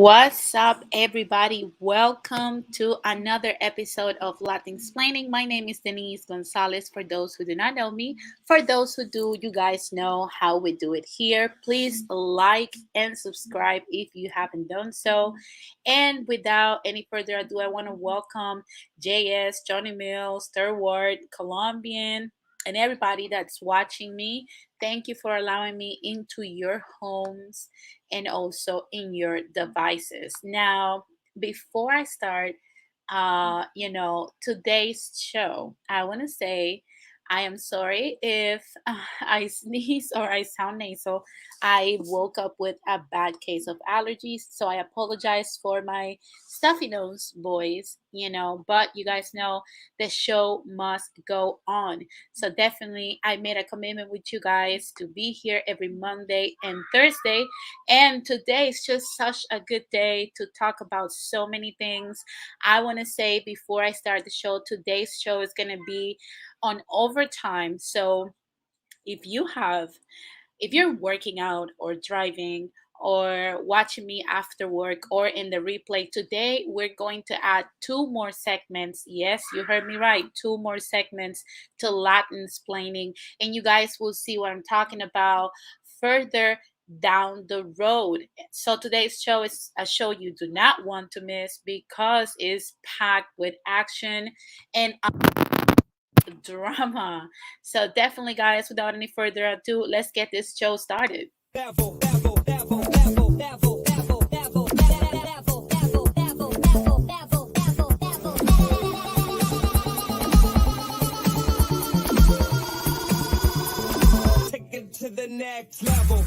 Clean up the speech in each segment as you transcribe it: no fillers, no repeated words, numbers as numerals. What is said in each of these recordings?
What's up, everybody? Welcome to another episode of Latin Explaining. My name is Denise Gonzalez. For those who do not know me, for those who do, you guys know how we do it here. Please like and subscribe if you haven't done so. And without any further ado, I want to welcome JS, Johnny Mills, Third Ward, Colombian, and everybody that's watching me. Thank you for allowing me into your homes and also in your devices. Now, before I start, today's show, I want to say I am sorry if I sneeze or I sound nasal. I woke up with a bad case of allergies, so I apologize for my stuffy nose voice, but you guys know the show must go on. So definitely, I made a commitment with you guys to be here every Monday and Thursday. And today is just such a good day to talk about so many things. I want to say before I start the show, today's show is going to be on overtime. So if you have if you're working out or driving or watching me after work or in the replay, today we're going to add two more segments. Yes, you heard me right. Two more segments to Latin explaining. And you guys will see what I'm talking about further down the road. So today's show is a show you do not want to miss because it's packed with action and drama. So definitely, guys, without any further ado, let's get this show started. Take it to the next level.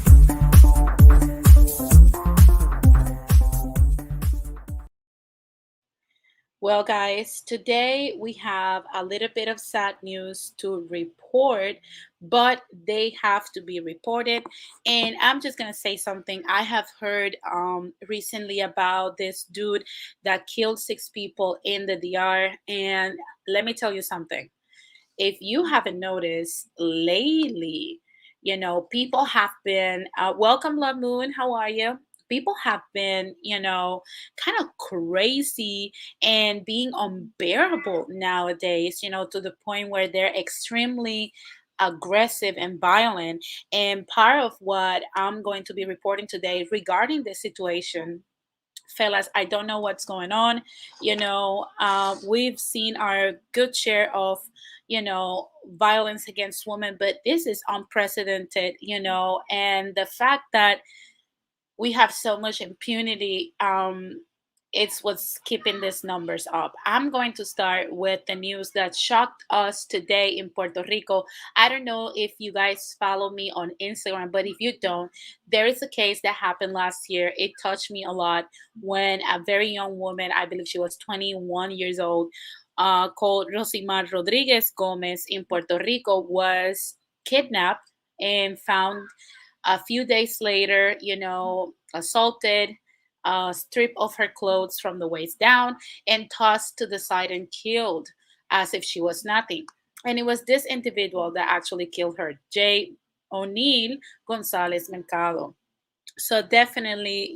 Well, guys, today we have a little bit of sad news to report, but they have to be reported. And I'm just going to say something. I have heard recently about this dude that killed six people in the DR. And let me tell you something. If you haven't noticed lately, people have been, welcome, Love Moon. How are you? People have been, kind of crazy and being unbearable nowadays, to the point where they're extremely aggressive and violent. And part of what I'm going to be reporting today regarding this situation, fellas, I don't know what's going on. We've seen our good share of violence against women, but this is unprecedented. And the fact that we have so much impunity, it's what's keeping these numbers up. I'm going to start with the news that shocked us today in Puerto Rico. I don't know if you guys follow me on Instagram, but if you don't, there is a case that happened last year. It touched me a lot when a very young woman, I believe she was 21 years old, called Rosimar Rodriguez Gomez in Puerto Rico, was kidnapped and found a few days later, assaulted, stripped of her clothes from the waist down, and tossed to the side and killed as if she was nothing. And it was this individual that actually killed her, J. O'Neill Gonzalez Mercado. So definitely,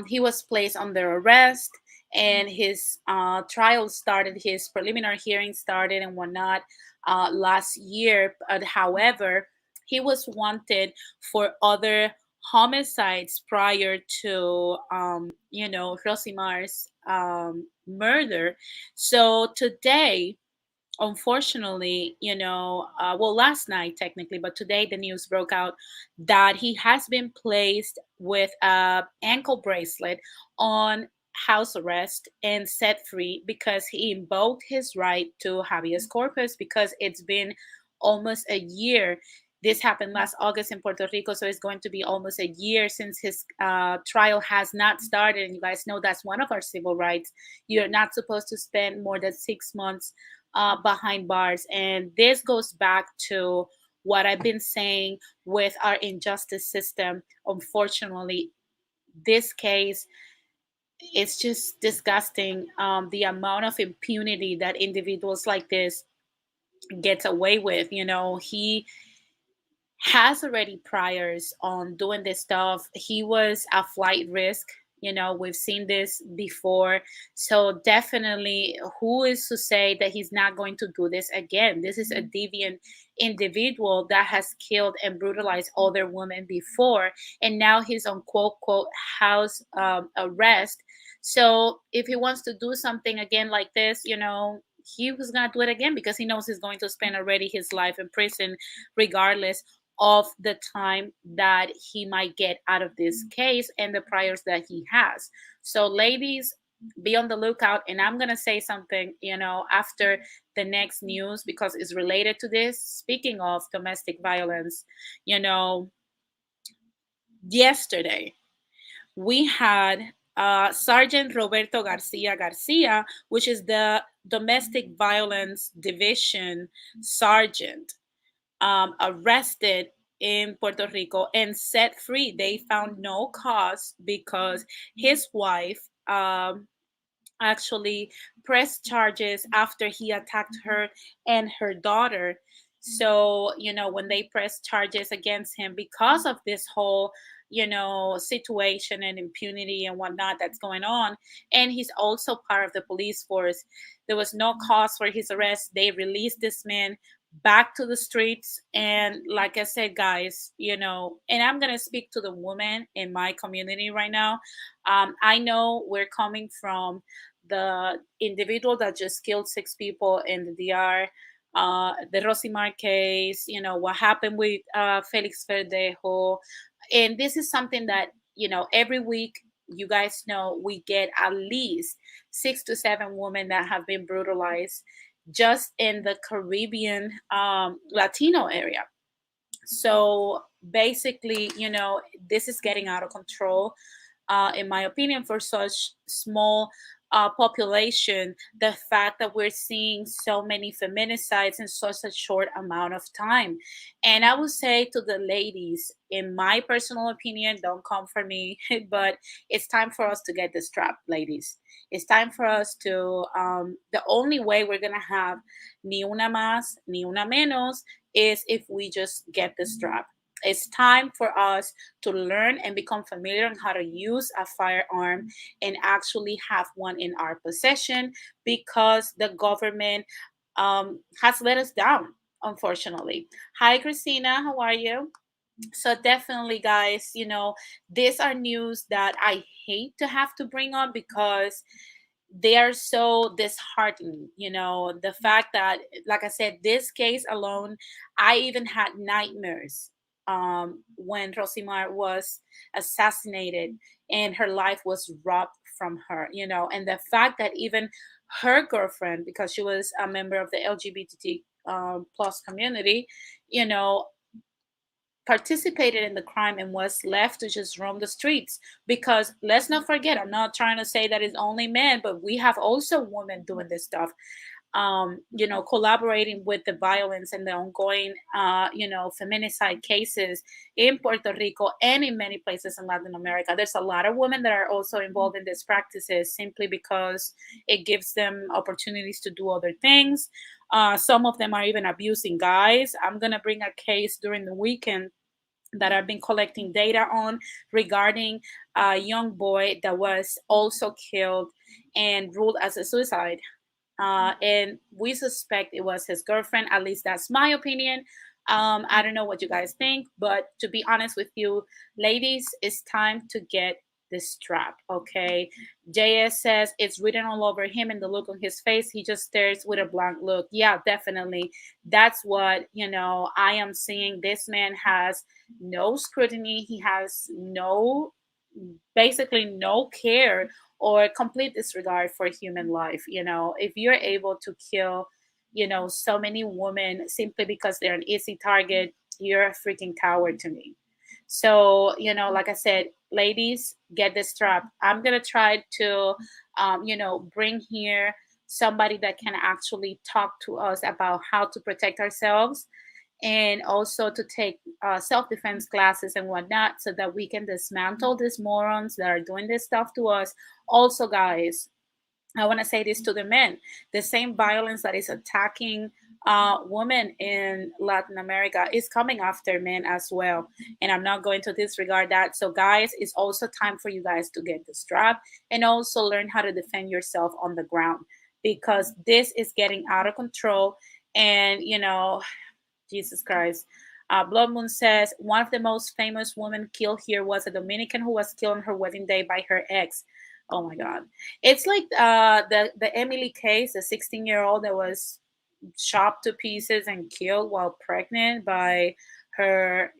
he was placed under arrest, and his trial started, his preliminary hearing started and whatnot last year. But however, he was wanted for other homicides prior to, Rosimar's murder. So today, unfortunately, last night technically, but today the news broke out that he has been placed with a ankle bracelet on house arrest and set free because he invoked his right to habeas corpus, because it's been almost a year. This happened last August in Puerto Rico, so it's going to be almost a year since his trial has not started. And you guys know that's one of our civil rights. You're not supposed to spend more than 6 months behind bars. And this goes back to what I've been saying with our injustice system. Unfortunately, this case, it's just disgusting, the amount of impunity that individuals like this gets away with. He has already priors on doing this stuff. He was a flight risk. We've seen this before. So definitely, who is to say that he's not going to do this again? This is a deviant individual that has killed and brutalized other women before, and now he's on quote quote house arrest. So if he wants to do something again like this, he was gonna do it again because he knows he's going to spend already his life in prison, regardless of the time that he might get out of this case and the priors that he has. So, ladies, be on the lookout. And I'm going to say something, after the next news because it's related to this. Speaking of domestic violence, you know, yesterday we had Sergeant Roberto Garcia, which is the domestic violence division sergeant, arrested in Puerto Rico and set free. They found no cause because his wife actually pressed charges after he attacked her and her daughter. So, when they pressed charges against him because of this whole, situation and impunity and whatnot that's going on, and he's also part of the police force, there was no cause for his arrest. They released this man back to the streets. And like I said, guys, and I'm going to speak to the women in my community right now. I know we're coming from the individual that just killed 6 people in the DR, the Rosimar case, what happened with Felix Verdejo. And this is something that, every week, you guys know, we get at least 6 to 7 women that have been brutalized just in the Caribbean, Latino area. So basically, this is getting out of control, in my opinion, for such small population. The fact that we're seeing so many feminicides in such a short amount of time. And I would say to the ladies, in my personal opinion, don't come for me, but it's time for us to get this strap, ladies. It's time for us to, the only way we're going to have ni una más, ni una menos is if we just get the strap. It's time for us to learn and become familiar on how to use a firearm and actually have one in our possession, because the government has let us down, unfortunately. Hi, Christina. How are you? So definitely, guys, these are news that I hate to have to bring up because they are so disheartening. The fact that, like I said, this case alone, I even had nightmares when Rosimar was assassinated and her life was robbed from her. And the fact that even her girlfriend, because she was a member of the LGBT plus community, you know participated in the crime and was left to just roam the streets. Because let's not forget, I'm not trying to say that it's only men, but we have also women doing this stuff, collaborating with the violence and the ongoing, feminicide cases in Puerto Rico and in many places in Latin America. There's a lot of women that are also involved in these practices simply because it gives them opportunities to do other things. Some of them are even abusing guys. I'm going to bring a case during the weekend that I've been collecting data on regarding a young boy that was also killed and ruled as a suicide. And we suspect it was his girlfriend. At least that's my opinion. I don't know what you guys think, but to be honest with you, ladies, it's time to get this strap, okay? JS says it's written all over him and the look on his face. He just stares with a blank look. Yeah, definitely. That's what, I am seeing. This man has no scrutiny. He has basically no care or complete disregard for human life. If you're able to kill, so many women simply because they're an easy target, you're a freaking coward to me. So, like I said, ladies, get this strap. I'm going to try to, bring here somebody that can actually talk to us about how to protect ourselves, and also to take self-defense classes and whatnot, so that we can dismantle these morons that are doing this stuff to us. Also, guys, I want to say this to the men: the same violence that is attacking women in Latin America is coming after men as well. And I'm not going to disregard that. So, guys, it's also time for you guys to get the strap and also learn how to defend yourself on the ground because this is getting out of control. And, Jesus Christ. Blood Moon says one of the most famous women killed here was a Dominican who was killed on her wedding day by her ex. Oh my God! It's like the Emily case, the 16-year-old that was chopped to pieces and killed while pregnant by her,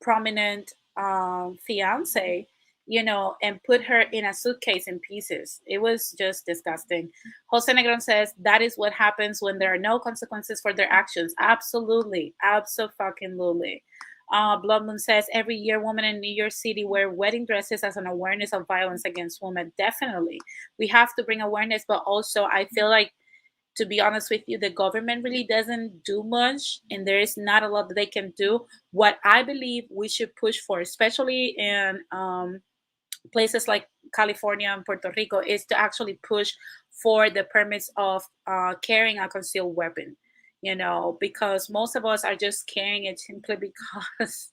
prominent fiance, and put her in a suitcase in pieces. It was just disgusting. Jose Negron says that is what happens when there are no consequences for their actions. Absolutely. Absolutely. Blood Moon says every year women in New York City wear wedding dresses as an awareness of violence against women. Definitely. We have to bring awareness, but also I feel like, to be honest with you, the government really doesn't do much, and there is not a lot that they can do. What I believe we should push for, especially in places like California and Puerto Rico, is to actually push for the permits of carrying a concealed weapon. Because most of us are just carrying it simply because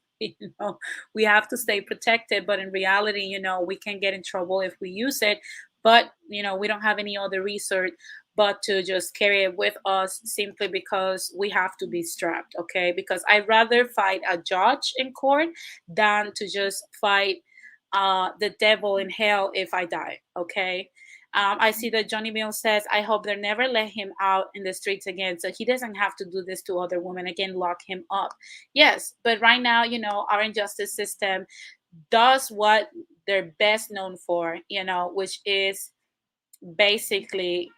we have to stay protected. But in reality, we can get in trouble if we use it. But we don't have any other research but to just carry it with us simply because we have to be strapped. Okay, because I'd rather fight a judge in court than to just fight the devil in hell if I die. Okay. I see that Johnny Mills says, I hope they never let him out in the streets again. So he doesn't have to do this to other women again, lock him up. Yes, but right now, our injustice system does what they're best known for, which is basically,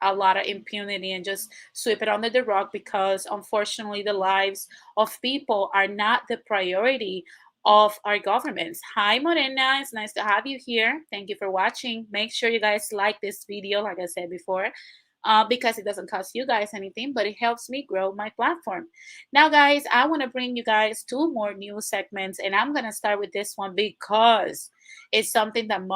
a lot of impunity and just sweep it under the rug because unfortunately the lives of people are not the priority of our governments. Hi Morena, it's nice to have you here. Thank you for watching. Make sure you guys like this video, like I said before, because it doesn't cost you guys anything, but it helps me grow my platform. Now, guys, I want to bring you guys two more news segments, and I'm gonna start with this one because it's something that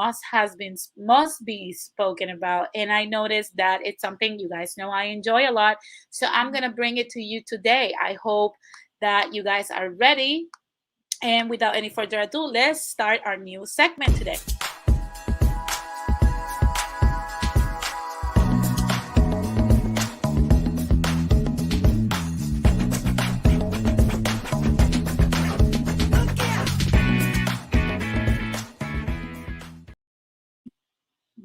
must be spoken about, and I noticed that it's something you guys know I enjoy a lot. So I'm gonna bring it to you today. I hope that you guys are ready. And without any further ado, let's start our new segment today.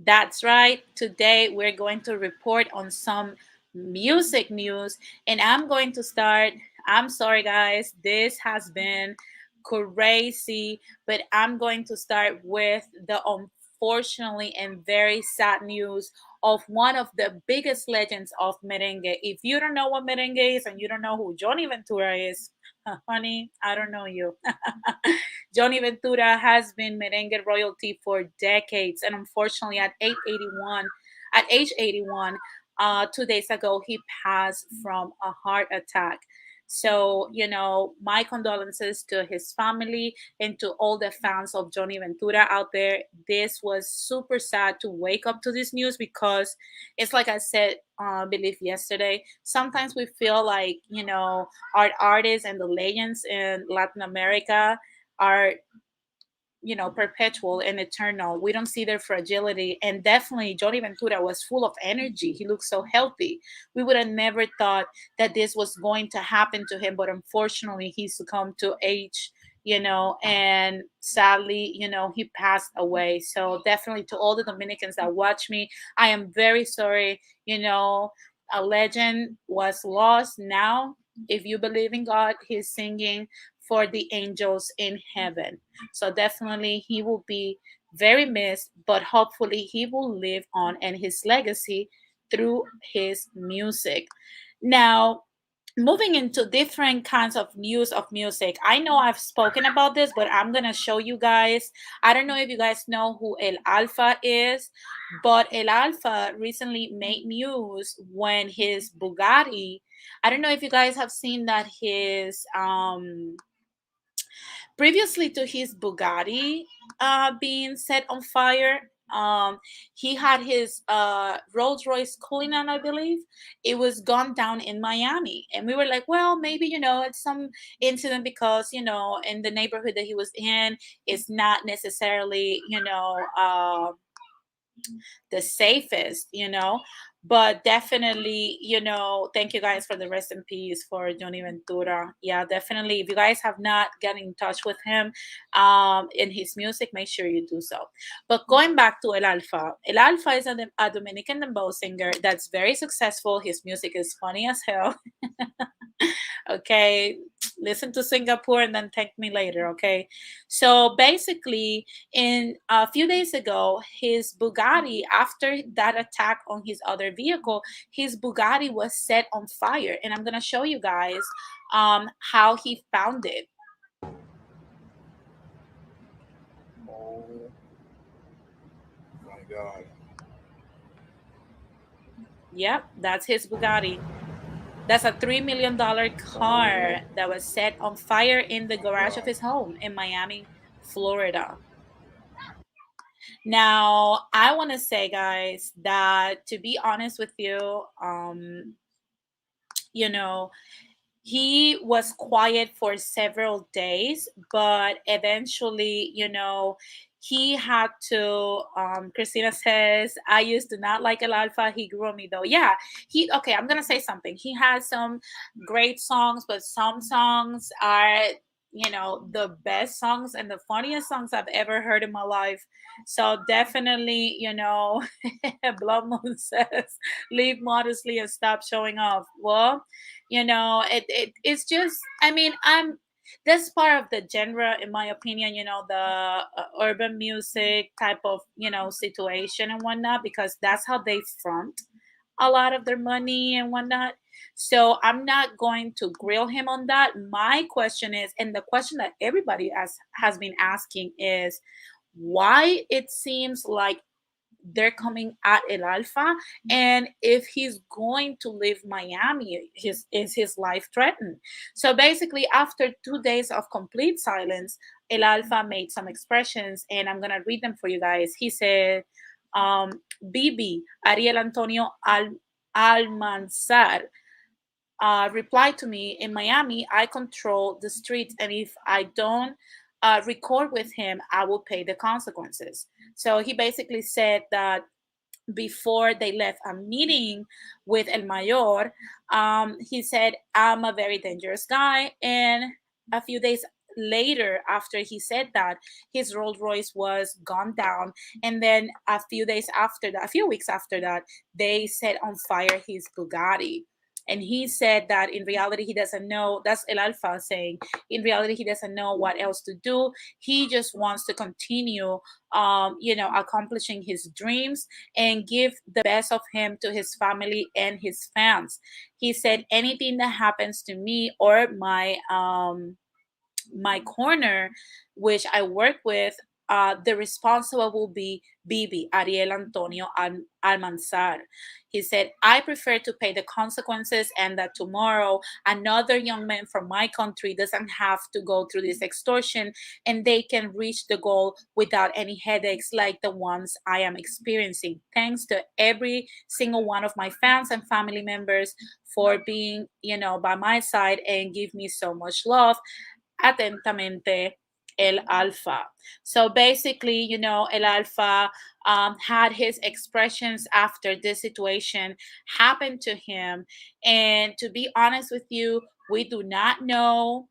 That's right. Today we're going to report on some music news, and I'm going to start. I'm sorry, guys. This has been crazy, but I'm going to start with the unfortunately and very sad news of one of the biggest legends of merengue. If you don't know what merengue is and you don't know who Johnny Ventura is, honey, I don't know you. Johnny Ventura has been merengue royalty for decades, and unfortunately, at age 81, 2 days ago, he passed from a heart attack. So, my condolences to his family and to all the fans of Johnny Ventura out there. This was super sad to wake up to this news because it's like I said, I believe yesterday. Sometimes we feel like, our artists and the legends in Latin America are perpetual and eternal. We don't see their fragility. And definitely, Johnny Ventura was full of energy. He looked so healthy. We would have never thought that this was going to happen to him. But unfortunately, he succumbed to age, and sadly, he passed away. So, definitely, to all the Dominicans that watch me, I am very sorry. A legend was lost. Now, if you believe in God, he's singing for the angels in heaven. So definitely he will be very missed, but hopefully he will live on and his legacy through his music. Now, moving into different kinds of news of music. I know I've spoken about this, but I'm going to show you guys. I don't know if you guys know who El Alfa is, but El Alfa recently made news when his Bugatti, I don't know if you guys have seen that his previously to his Bugatti being set on fire. um he had his Rolls Royce Cullinan, I believe. It was gone down in Miami, and we were like, well, maybe, it's some incident, because in the neighborhood that he was in is not necessarily the safest, but definitely, thank you guys for the rest in peace for Johnny Ventura. Yeah, definitely. If you guys have not gotten in touch with him in his music, make sure you do so. But going back to El Alfa is a Dominican dembow singer that's very successful. His music is funny as hell. Okay, listen to Singapore and then thank me later. Okay, so basically, in a few days ago, his Bugatti, after that attack on his other vehicle, his Bugatti was set on fire, and I'm gonna show you guys how he found it. Oh my God. Yep, that's his Bugatti. That's a $3 million car Oh, that was set on fire in the my garage of God. his home in Miami, Florida. Now, I want to say, guys, that to be honest with you, you know, he was quiet for several days, but eventually, he had to. Christina says, I used to not like El Alfa. He grew on me, though. Yeah, okay, I'm going to say something. He has some great songs, but some songs are, the best songs and the funniest songs I've ever heard in my life. So definitely, Blood Moon says, leave modestly and stop showing off. Well, it's just, I mean, that's part of the genre, in my opinion, the urban music type of situation and whatnot, because that's how they front a lot of their money and whatnot. So I'm not going to grill him on that. My question is, and the question that everybody has been asking is, why it seems like they're coming at El Alfa, and if he's going to leave Miami, is his life threatened? So basically, after 2 days of complete silence, El Alfa made some expressions, and I'm gonna read them for you guys. He said, "Bibi Ariel Antonio Almanzar replied to me, in Miami, I control the streets, and if I don't record with him, I will pay the consequences." So he basically said that before they left a meeting with El Mayor, he said, I'm a very dangerous guy. And a few days later, after he said that, his Rolls Royce was gone down. And then a few days after that, a few weeks after that, they set on fire his Bugatti. And he said that in reality, he doesn't know. That's El Alfa saying, in reality, he doesn't know what else to do. He just wants to continue, accomplishing his dreams and give the best of him to his family and his fans. He said, anything that happens to me or my corner, which I work with, the responsible will be Bibi, Ariel Antonio Almanzar. He said, I prefer to pay the consequences, and that tomorrow another young man from my country doesn't have to go through this extortion, and they can reach the goal without any headaches like the ones I am experiencing. Thanks to every single one of my fans and family members for being, by my side and give me so much love. Atentamente, El Alfa. So basically, El Alfa had his expressions after this situation happened to him. And to be honest with you, we do not know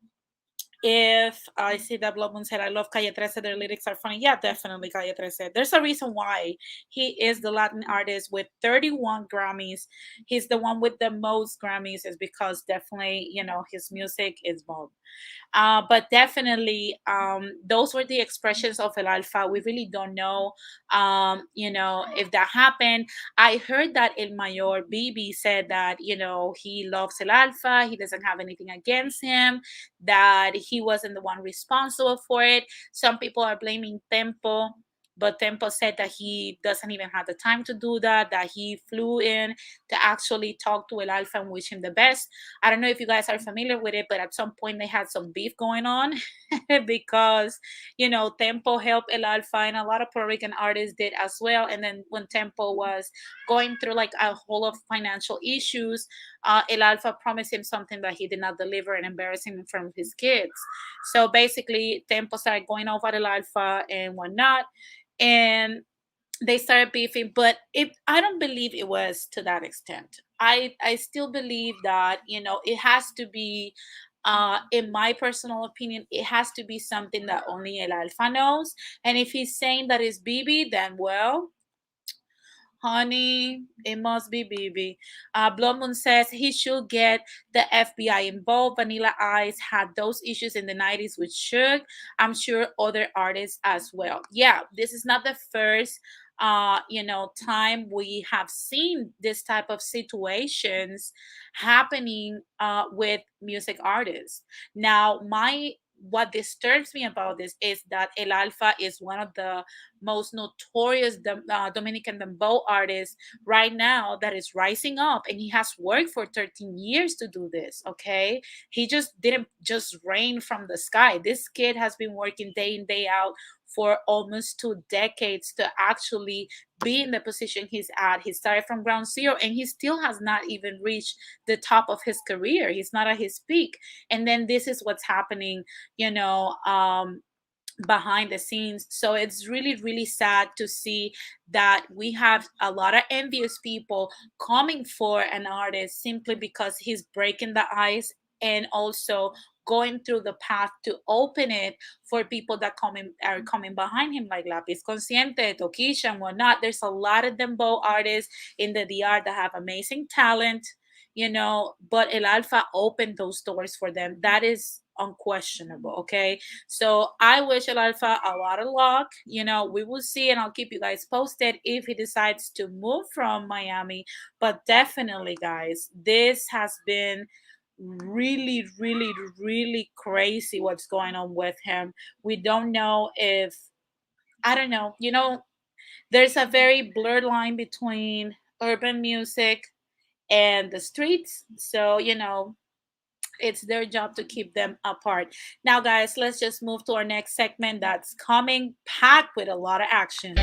if I see that Blood Moon said, I love Calle 13, their lyrics are funny. Yeah, definitely Calle 13. There's a reason why he is the Latin artist with 31 Grammys. He's the one with the most Grammys, is because definitely, his music is bomb. But definitely, those were the expressions of El Alfa. We really don't know, if that happened. I heard that El Mayor Bibi said that, he loves El Alfa. He doesn't have anything against him, that he wasn't the one responsible for it. Some people are blaming Tempo, but Tempo said that he doesn't even have the time to do that, that he flew in to actually talk to El Alfa and wish him the best. I don't know if you guys are familiar with it, but at some point they had some beef going on because, Tempo helped El Alfa, and a lot of Puerto Rican artists did as well. And then when Tempo was going through like a whole of financial issues, El Alfa promised him something that he did not deliver and embarrassed him in front of his kids. So basically, Tempo started going off at El Alfa and whatnot. And they started beefing, but I don't believe it was to that extent. I still believe that, it has to be, in my personal opinion, it has to be something that only El Alfa knows. And if he's saying that it's Bibi, then well, honey, it must be Bibi. Blood Moon says he should get the FBI involved. Vanilla Ice had those issues in the 90s with Suge. I'm sure other artists as well. Yeah, this is not the first time we have seen this type of situations happening with music artists. Now, my what disturbs me about this is that El Alfa is one of the most notorious Dominican dembow artist right now that is rising up, and he has worked for 13 years to do this. Okay, he just didn't just rain from the sky. This kid has been working day in day out for almost 2 decades to actually be in the position he's at. He started from ground zero, and he still has not even reached the top of his career. He's not at his peak. And then this is what's happening, you know um behind the scenes. So it's really, really sad to see that we have a lot of envious people coming for an artist simply because he's breaking the ice, and also going through the path to open it for people that are coming behind him, like Lapis Consciente, Tokisha, and whatnot. There's a lot of dembow artists in the DR that have amazing talent, but El Alfa opened those doors for them. That is unquestionable. Okay, so I wish El Alfa a lot of luck. We will see, and I'll keep you guys posted if he decides to move from Miami. But definitely, guys, this has been really, really, really crazy what's going on with him. We don't know if, I don't know, there's a very blurred line between urban music and the streets. So, it's their job to keep them apart. Now, guys, let's just move to our next segment that's coming packed with a lot of action.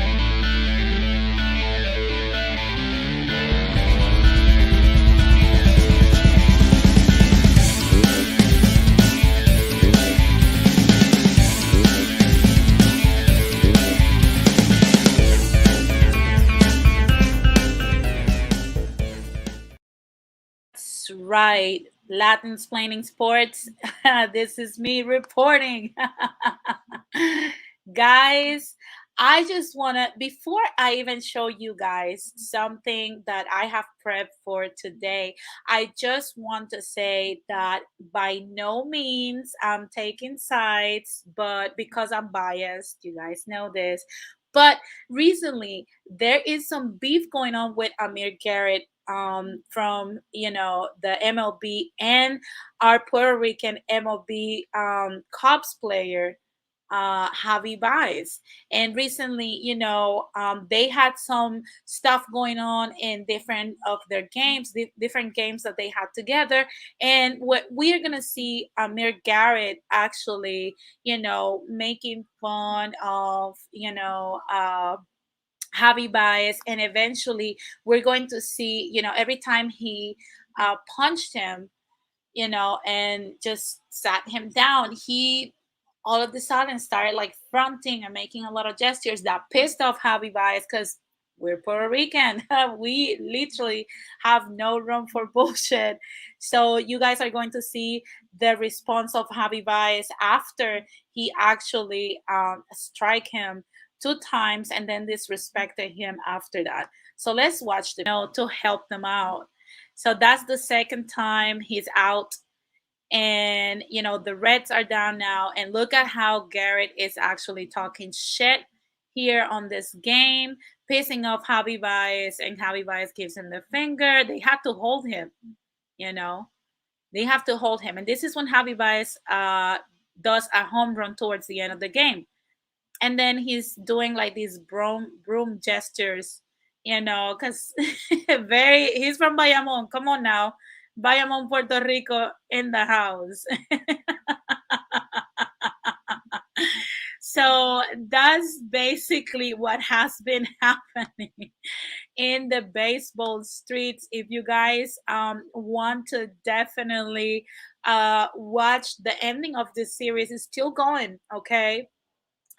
That's right. Latin explaining sports. This is me reporting. Guys, I just want to, before I even show you guys something that I have prepped for today, I just want to say that by no means I'm taking sides, but because I'm biased, you guys know this. But recently, there is some beef going on with Amir Garrett, from the MLB, and our Puerto Rican MLB Cubs player, Javi Baez. And recently, they had some stuff going on in different of their games, different games that they had together. And what we are gonna see Amir Garrett actually, making fun of, Javi Baez, and eventually we're going to see, every time he punched him, and just sat him down, he all of the sudden started like fronting and making a lot of gestures that pissed off Javi Baez, because we're Puerto Rican. We literally have no room for bullshit. So you guys are going to see the response of Javi Baez after he actually strike him 2 times and then disrespected him after that. So let's watch the to help them out. So that's the second time he's out, and the Reds are down now, and look at how Garrett is actually talking shit here on this game, pissing off Javi Baez, and Javi Baez gives him the finger. They have to hold him, you know they have to hold him, and this is when Javi Baez does a home run towards the end of the game. and then he's doing like these broom gestures, because very he's from Bayamon. Come on now, Bayamon, Puerto Rico in the house. So that's basically what has been happening in the baseball streets. If you guys want to definitely watch the ending of this series, is still going, okay?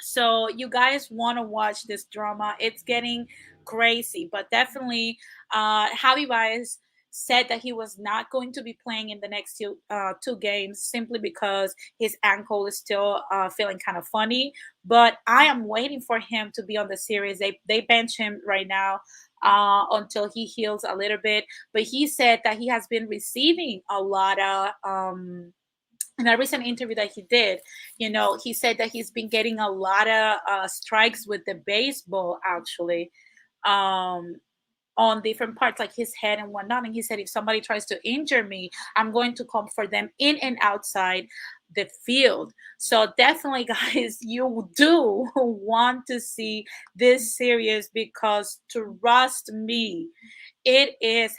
So you guys want to watch this drama. It's getting crazy, but definitely Javi Baez said that he was not going to be playing in the next two games simply because his ankle is still feeling kind of funny. But I am waiting for him to be on the series. They bench him right now until he heals a little bit. But he said that he has been receiving a lot of in a recent interview that he did, he said that he's been getting a lot of strikes with the baseball, actually, um, on different parts, like his head and whatnot. And he said, if somebody tries to injure me, I'm going to come for them in and outside the field. So definitely, guys, you do want to see this series because trust me, it is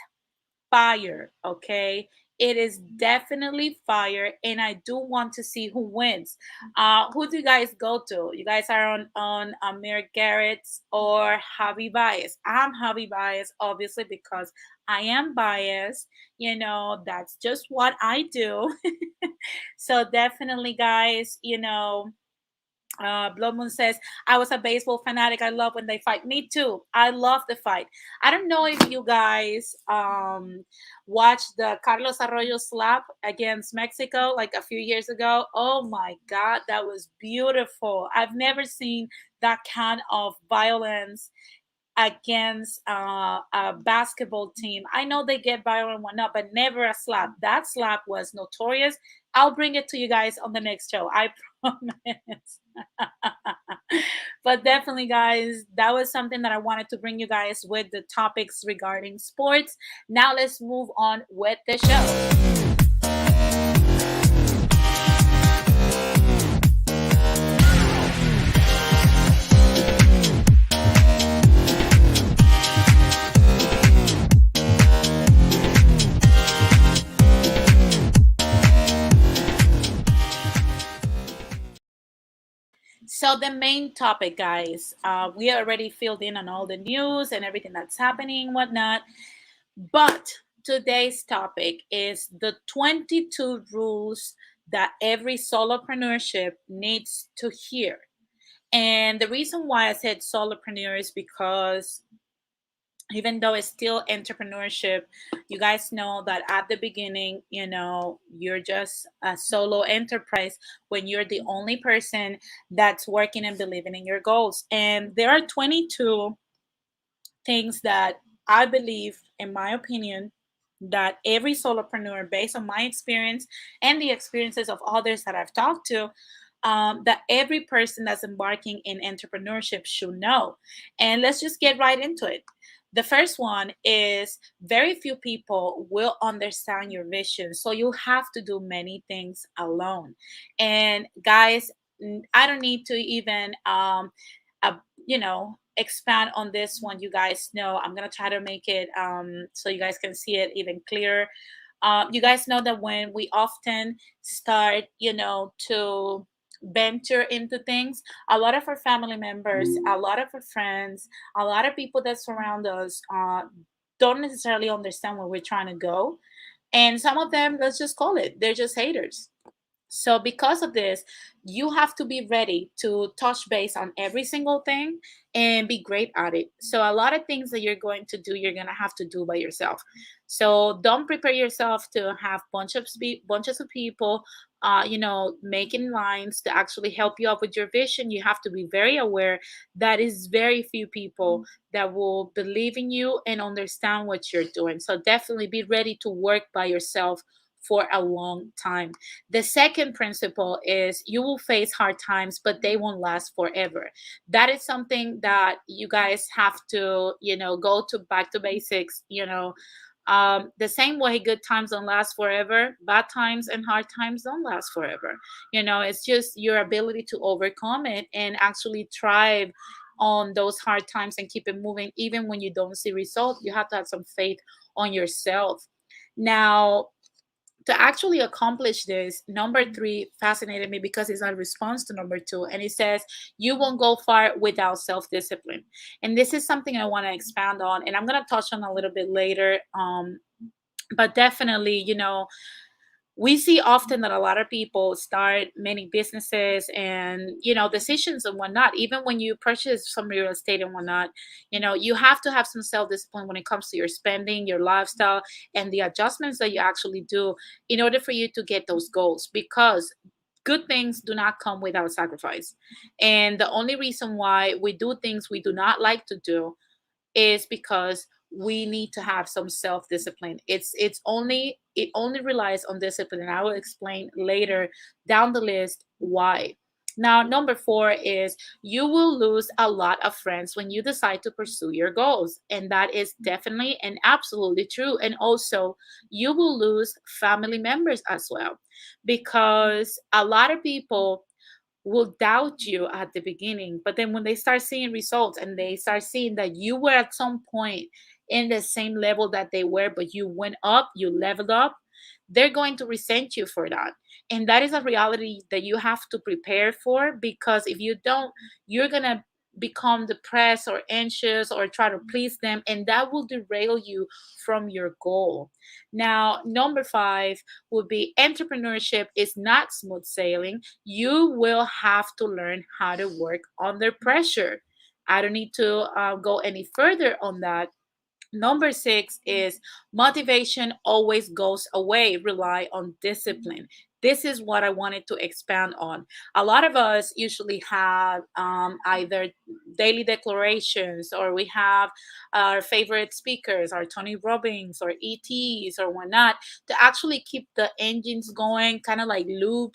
fire, okay? It is definitely fire, and I do want to see who wins. Who do you guys go to? You guys are on Amir Garrett's or Javi Baez? I'm Javi Baez, obviously, because I am biased. That's just what I do. So definitely, guys, Blood Moon says, I was a baseball fanatic. I love when they fight. Me too. I love the fight. I don't know if you guys watched the Carlos Arroyo slap against Mexico like a few years ago. Oh my God, that was beautiful. I've never seen that kind of violence against a basketball team. I know they get violent and whatnot, but never a slap. That slap was notorious. I'll bring it to you guys on the next show. I promise. But definitely, guys, that was something that I wanted to bring you guys with the topics regarding sports. Now let's move on with the show. So the main topic, guys, we already filled in on all the news and everything that's happening, whatnot. But today's topic is the 22 rules that every solopreneurship needs to hear. And the reason why I said solopreneur is because even though it's still entrepreneurship, you guys know that at the beginning, you're just a solo enterprise when you're the only person that's working and believing in your goals. And there are 22 things that I believe, in my opinion, that every solopreneur, based on my experience and the experiences of others that I've talked to, that every person that's embarking in entrepreneurship should know. And let's just get right into it. The first one is very few people will understand your vision. So you have to do many things alone. And guys, I don't need to even uh, expand on this one. You guys know I'm gonna try to make it so you guys can see it even clearer. You guys know that when we often start, to venture into things, a lot of our family members, a lot of our friends, a lot of people that surround us don't necessarily understand where we're trying to go. And some of them, let's just call it, they're just haters. So, because of this, you have to be ready to touch base on every single thing and be great at it. So, a lot of things that you're going to do, you're going to have to do by yourself. So, don't prepare yourself to have bunches of people, making lines to actually help you out with your vision. You have to be very aware that is very few people that will believe in you and understand what you're doing. So, definitely be ready to work by yourself for a long time. The second principle is you will face hard times, but they won't last forever. That is something that you guys have to, go to back to basics, The same way, good times don't last forever, bad times and hard times don't last forever. It's just your ability to overcome it and actually thrive on those hard times and keep it moving even when you don't see results. You have to have some faith on yourself. Now, to actually accomplish this, number three fascinated me because it's a response to number two. And it says, you won't go far without self discipline. And this is something I want to expand on. And I'm going to touch on a little bit later. But definitely, we see often that a lot of people start many businesses and decisions and whatnot. Even when you purchase some real estate and whatnot, you have to have some self-discipline when it comes to your spending, your lifestyle, and the adjustments that you actually do in order for you to get those goals, because good things do not come without sacrifice. And the only reason why we do things we do not like to do is because we need to have some self-discipline. It only relies on discipline, and I will explain later down the list why. Now, number four is, you will lose a lot of friends when you decide to pursue your goals. And that is definitely and absolutely true. And also, you will lose family members as well, because a lot of people will doubt you at the beginning, but then when they start seeing results and they start seeing that you were at some point in the same level that they were, but you went up, you leveled up, they're going to resent you for that. And that is a reality that you have to prepare for, because if you don't, you're going to become depressed or anxious or try to please them, and that will derail you from your goal. Now, number five would be, entrepreneurship is not smooth sailing. You will have to learn how to work under pressure. I don't need to go any further on that. Number six is, motivation always goes away. Rely on discipline. This is what I wanted to expand on. A lot of us usually have either daily declarations, or we have our favorite speakers, our Tony Robbins or ETs or whatnot, to actually keep the engines going, kind of like lube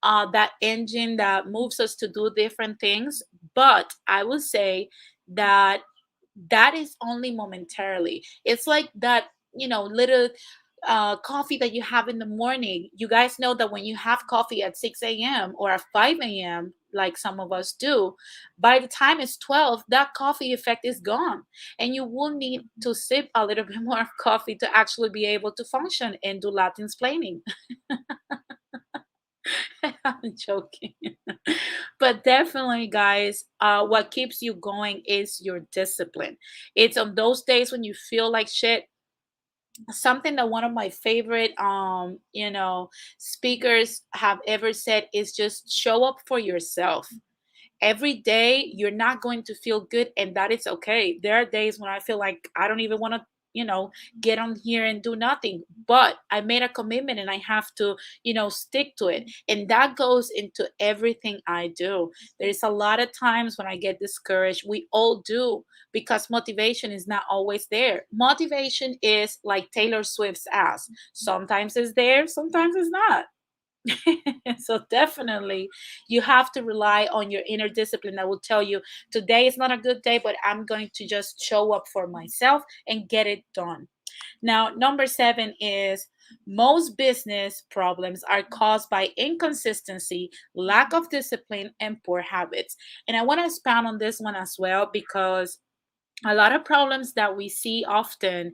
that engine that moves us to do different things. But I would say that that is only momentarily. It's like that, little coffee that you have in the morning. You guys know that when you have coffee at 6 a.m. or at 5 a.m., like some of us do, by the time it's 12, that coffee effect is gone. And you will need to sip a little bit more of coffee to actually be able to function and do Latin explaining. I'm joking. But definitely, guys, what keeps you going is your discipline. It's on those days when you feel like shit. Something that one of my favorite speakers have ever said is, just show up for yourself. Every day you're not going to feel good, and that is okay. There are days when I feel like I don't even want to get on here and do nothing, but I made a commitment and I have to stick to it. And that goes into everything I do. There's a lot of times when I get discouraged. We all do, because motivation is not always there. Motivation is like Taylor Swift's ass. Sometimes it's there, sometimes it's not. So definitely, you have to rely on your inner discipline that will tell you, today is not a good day, but I'm going to just show up for myself and get it done. Now, number seven is, most business problems are caused by inconsistency, lack of discipline, and poor habits. And I want to expound on this one as well, because a lot of problems that we see often,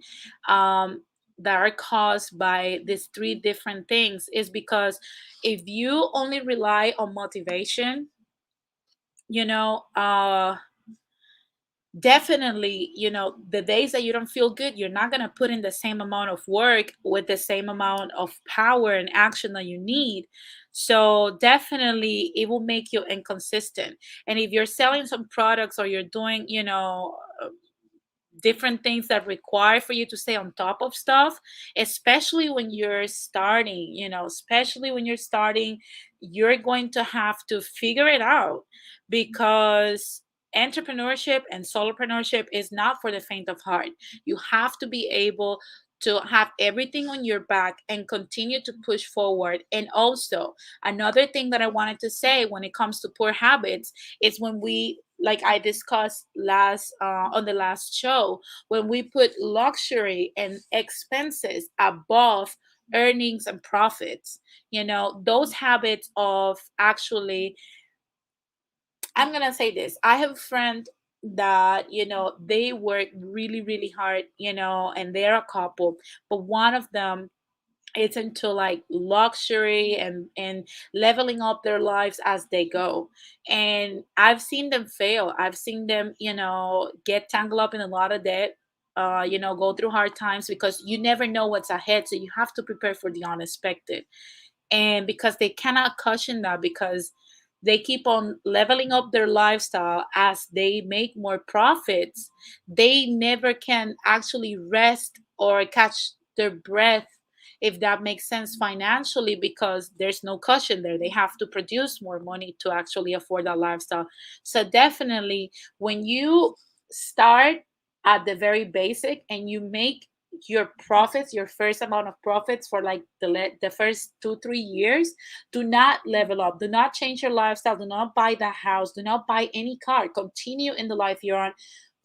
that are caused by these three different things, is because if you only rely on motivation, you know uh definitely, the days that you don't feel good, you're not going to put in the same amount of work with the same amount of power and action that you need. So definitely, it will make you inconsistent. And if you're selling some products, or you're doing different things that require for you to stay on top of stuff, especially when you're starting, you're going to have to figure it out, because entrepreneurship and solopreneurship is not for the faint of heart. You have to be able to have everything on your back and continue to push forward. And also, another thing that I wanted to say when it comes to poor habits is, when we like I discussed last on the last show, when we put luxury and expenses above earnings and profits, those habits of actually, I'm gonna say this. I have a friend that, they work really, really hard, and they're a couple, but one of them, it's into like luxury and leveling up their lives as they go. And I've seen them fail. I've seen them, get tangled up in a lot of debt, go through hard times, because you never know what's ahead. So you have to prepare for the unexpected. And because they cannot cushion that, because they keep on leveling up their lifestyle as they make more profits, they never can actually rest or catch their breath, if that makes sense, financially, because there's no cushion there. They have to produce more money to actually afford that lifestyle. So definitely, when you start at the very basic and you make your profits, your first amount of profits for like the first 2 3 years, do not level up, do not change your lifestyle, do not buy that house, do not buy any car, continue in the life you're on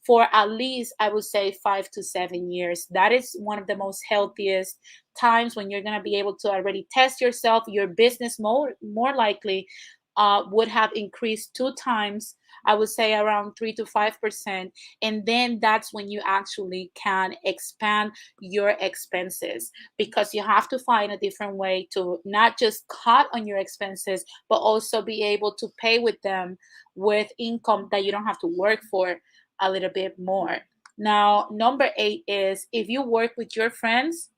for at least, I would say, 5 to 7 years. That is one of the most healthiest times, when you're going to be able to already test yourself. Your business more likely would have increased 2 times, I would say around 3 to 5%. And then that's when you actually can expand your expenses, because you have to find a different way to not just cut on your expenses, but also be able to pay with them with income that you don't have to work for a little bit more. Now, number 8 is, if you work with your friends,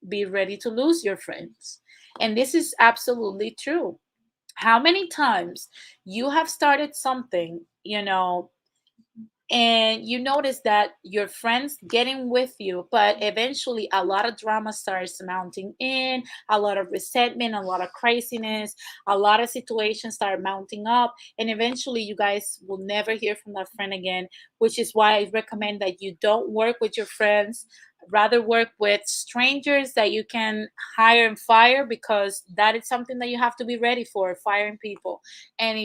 be ready to lose your friends. And this is absolutely true. How many times you have started something, and you notice that your friends getting with you, but eventually a lot of drama starts mounting in, a lot of resentment, a lot of craziness, a lot of situations start mounting up, and eventually you guys will never hear from that friend again. Which is why I recommend that you don't work with your friends, rather work with strangers that you can hire and fire, because that is something that you have to be ready for, firing people. And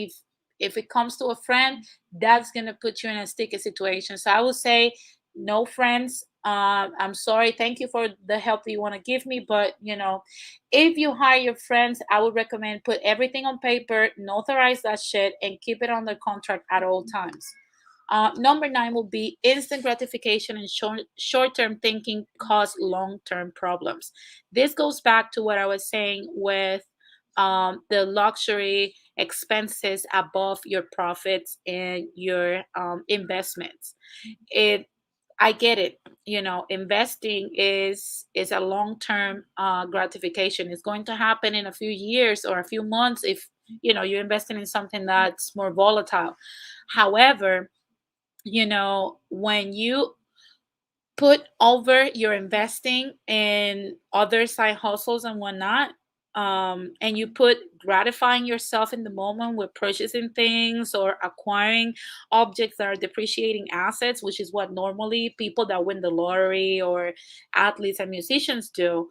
if it comes to a friend, that's going to put you in a sticky situation. So I would say, no friends. I'm sorry. Thank you for the help that you want to give me. But, if you hire your friends, I would recommend put everything on paper, notarize that shit, and keep it under contract at all times. Number 9 will be, instant gratification and short-term thinking cause long-term problems. This goes back to what I was saying with the luxury expenses above your profits and your investments. It I get it. Investing is a long-term gratification. It's going to happen in a few years or a few months if you're investing in something that's more volatile. However, when you put over your investing in other side hustles and whatnot, and you put gratifying yourself in the moment with purchasing things or acquiring objects that are depreciating assets, which is what normally people that win the lottery or athletes and musicians do,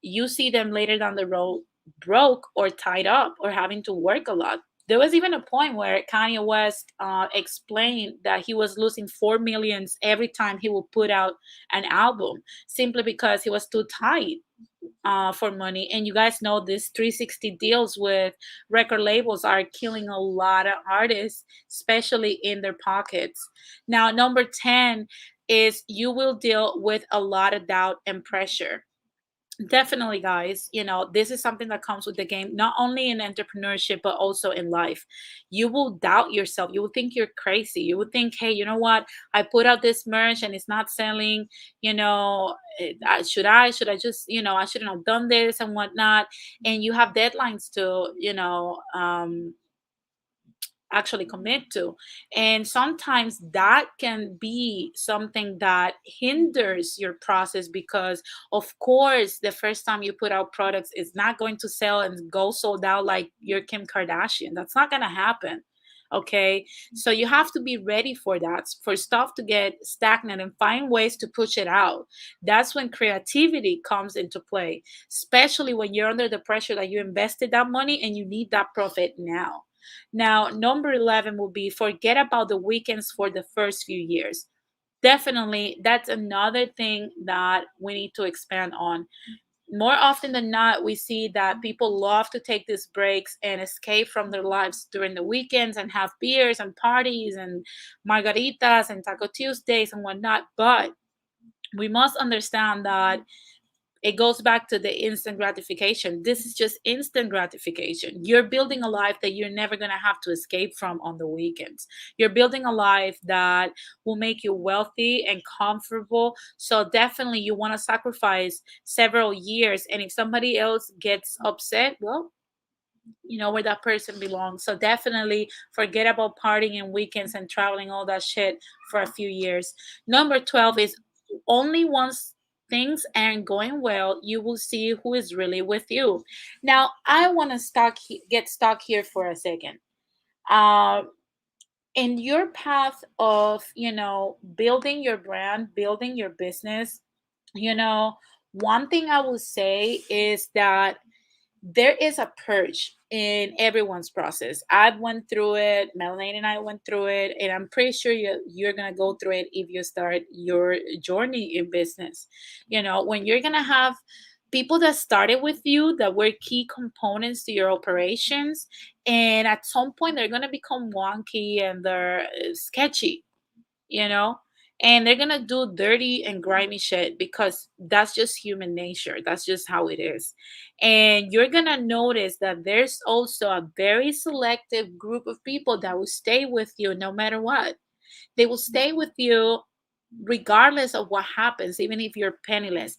you see them later down the road broke or tied up or having to work a lot. There was even a point where Kanye West explained that he was losing 4 millions every time he would put out an album, simply because he was too tight for money. And you guys know this 360 deals with record labels are killing a lot of artists, especially in their pockets. Now, number 10 is, you will deal with a lot of doubt and pressure. Definitely, guys. This is something that comes with the game, not only in entrepreneurship, but also in life. You will doubt yourself. You will think you're crazy. You will think, hey, you know what? I put out this merch and it's not selling. Should I just, I shouldn't have done this and whatnot. And you have deadlines to, actually commit to. And sometimes that can be something that hinders your process, because of course the first time you put out products is not going to sell and go sold out like you're Kim Kardashian. That's not going to happen. Okay, so you have to be ready for that, for stuff to get stagnant, and find ways to push it out. That's when creativity comes into play, especially when you're under the pressure that you invested that money and you need that profit now. Now, number 11 will be forget about the weekends for the first few years. Definitely, that's another thing that we need to expand on. More often than not, we see that people love to take these breaks and escape from their lives during the weekends and have beers and parties and margaritas and Taco Tuesdays and whatnot. But we must understand that it goes back to the instant gratification. This is just instant gratification. You're building a life that you're never going to have to escape from on the weekends. You're building a life that will make you wealthy and comfortable. So definitely you want to sacrifice several years, and if somebody else gets upset, well, you know where that person belongs. So definitely forget about partying and weekends and traveling, all that shit, for a few years. Number 12 is only once things aren't going well, you will see who is really with you. Now, I want to get stuck here for a second. Uh, in your path of, building your brand, building your business, you know, one thing I will say is that there is a purge in everyone's process. I've went through it, Melanie and I went through it, and I'm pretty sure you're gonna go through it if you start your journey in business. When you're gonna have people that started with you that were key components to your operations, and at some point they're gonna become wonky and they're sketchy, you know and they're gonna do dirty and grimy shit because that's just human nature. That's just how it is. And you're gonna notice that there's also a very selective group of people that will stay with you no matter what. They will stay with you regardless of what happens, even if you're penniless.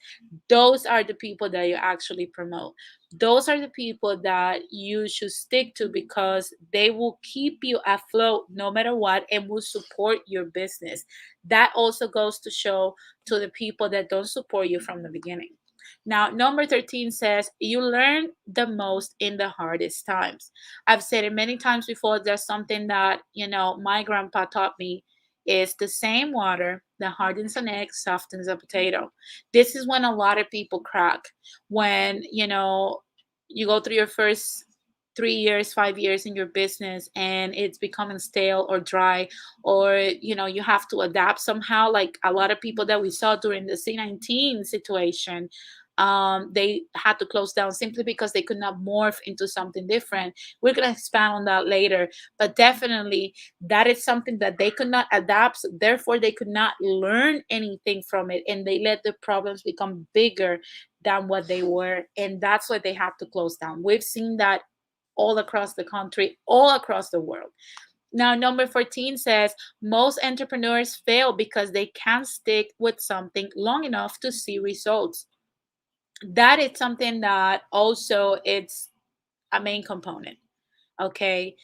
Those are the people that you actually promote. Those are the people that you should stick to because they will keep you afloat no matter what and will support your business. That also goes to show to the people that don't support you from the beginning. Now, number 13 says, you learn the most in the hardest times. I've said it many times before. There's something that, my grandpa taught me is the same water that hardens an egg softens a potato. This is when a lot of people crack. When, you go through your first 3 years, 5 years in your business and it's becoming stale or dry, or, you have to adapt somehow, like a lot of people that we saw during the C19 situation. They had to close down simply because they could not morph into something different. We're going to expand on that later, but definitely that is something that they could not adapt, so therefore they could not learn anything from it, and they let the problems become bigger than what they were, and that's why they have to close down. We've seen that all across the country, all across the world. Now, number 14 says most entrepreneurs fail because they can't stick with something long enough to see results. That is something that also it's a main component. Okay,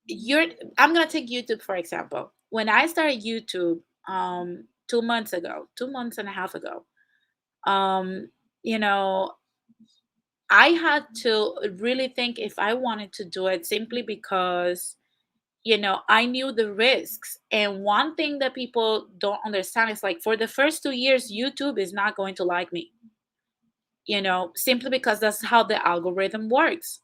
you're I'm gonna take YouTube for example. When I started YouTube 2 months ago, 2 months and a half ago, um, you know, I had to really think if I wanted to do it simply because I knew the risks. And one thing that people don't understand is like for the first 2 years, YouTube is not going to like me, simply because that's how the algorithm works,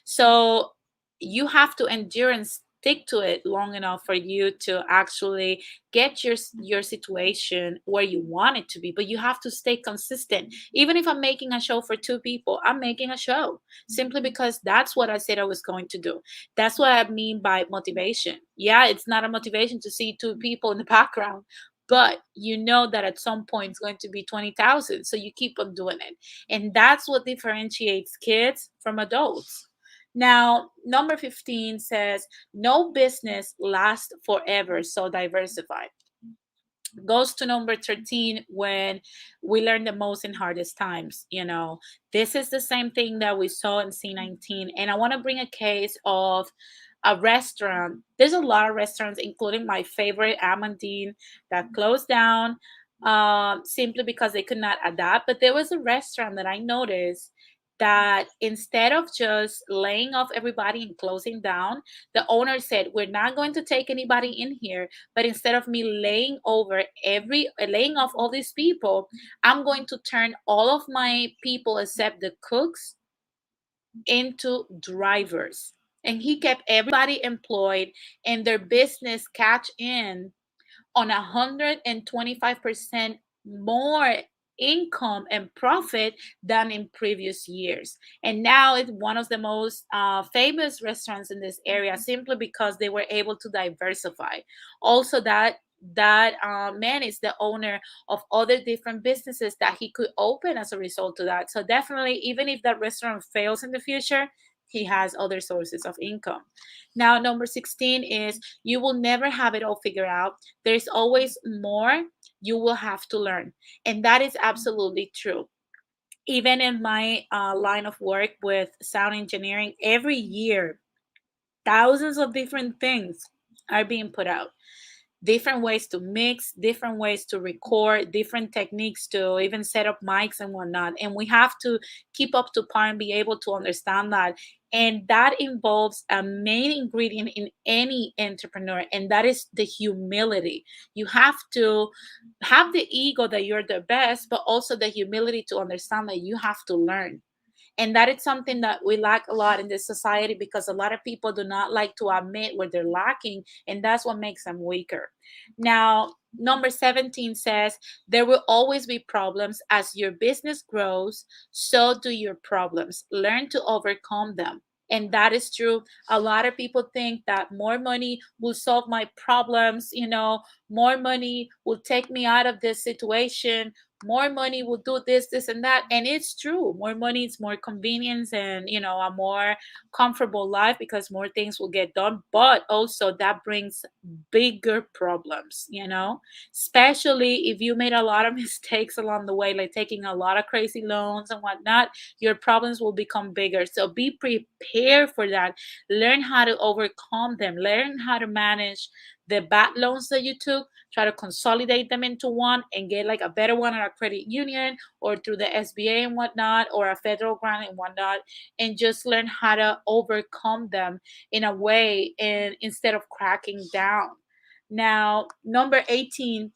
So you have to endure and stick to it long enough for you to actually get your situation where you want it to be. But you have to stay consistent. Even if I'm making a show for two people, I'm making a show simply because that's what I said I was going to do. That's what I mean by motivation. Yeah, it's not a motivation to see two people in the background, but you know that at some point it's going to be 20,000, so you keep on doing it. And that's what differentiates kids from adults. Now, number 15 says no business lasts forever, so diversify. Goes to number 13, when we learn the most in hardest times. This is the same thing that we saw in C19, and I want to bring a case of a restaurant. There's a lot of restaurants, including my favorite Amandine, that closed down simply because they could not adapt. But there was a restaurant that I noticed that instead of just laying off everybody and closing down, the owner said, we're not going to take anybody in here, but instead of me laying off all these people, I'm going to turn all of my people except the cooks into drivers. and he kept everybody employed, and their business catch in on 125% more income and profit than in previous years. And now it's one of the most famous restaurants in this area, simply because they were able to diversify. Also, that man is the owner of other different businesses that he could open as a result of that. So definitely, even if that restaurant fails in the future, he has other sources of income. Now, number 16 is you will never have it all figured out. There's always more you will have to learn. And that is absolutely true. Even in my line of work with sound engineering, every year, thousands of different things are being put out, different ways to mix, different ways to record, different techniques to even set up mics and whatnot. And we have to keep up to par and be able to understand that. And that involves a main ingredient in any entrepreneur, and that is the humility. You have to have the ego that you're the best, but also the humility to understand that you have to learn. And that is something that we lack a lot in this society, because a lot of people do not like to admit where they're lacking, and that's what makes them weaker. Now, number 17 says there will always be problems. As your business grows, so do your problems. Learn to overcome them. And that is true. A lot of people think that more money will solve my problems, more money will take me out of this situation, more money will do this, this, and that. And it's true. More money is more convenience and, a more comfortable life, because more things will get done. But also, that brings bigger problems, especially if you made a lot of mistakes along the way, like taking a lot of crazy loans and whatnot. Your problems will become bigger. So be prepared for that. Learn how to overcome them. Learn how to manage the bad loans that you took, try to consolidate them into one and get like a better one at a credit union or through the SBA and whatnot, or a federal grant and whatnot, and just learn how to overcome them in a way, and instead of cracking down. Now, number 18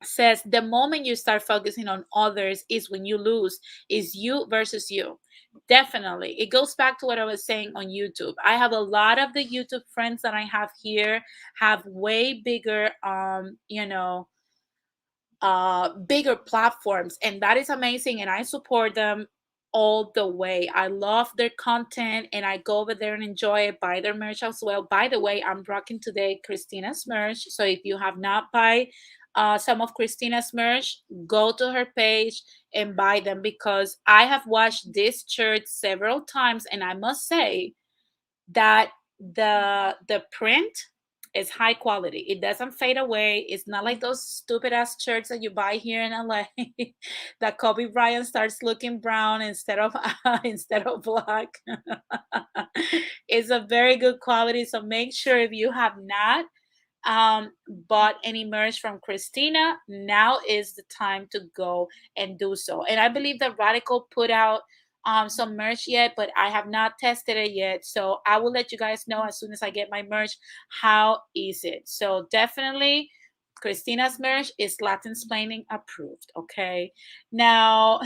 says the moment you start focusing on others is when you lose, is you versus you. Definitely. It goes back to what I was saying on YouTube. I have a lot of the YouTube friends that I have here have way bigger bigger platforms, and that is amazing, and I support them all the way. I love their content, and I go over there and enjoy it, buy their merch as well. By the way, I'm rocking today Christina's merch, so if you have not buy some of Christina's merch, go to her page and buy them, because I have watched this shirt several times, and I must say that the print is high quality. It doesn't fade away. It's not like those stupid ass shirts that you buy here in LA that Kobe Bryant starts looking brown instead of instead of black. It's a very good quality. So make sure, if you have not um, bought any merch from Christina, now is the time to go and do so. And I believe that Radical put out some merch yet, but I have not tested it yet. So I will let you guys know as soon as I get my merch how is it. So definitely, Christina's merch is Latin splaining approved. Okay. Now,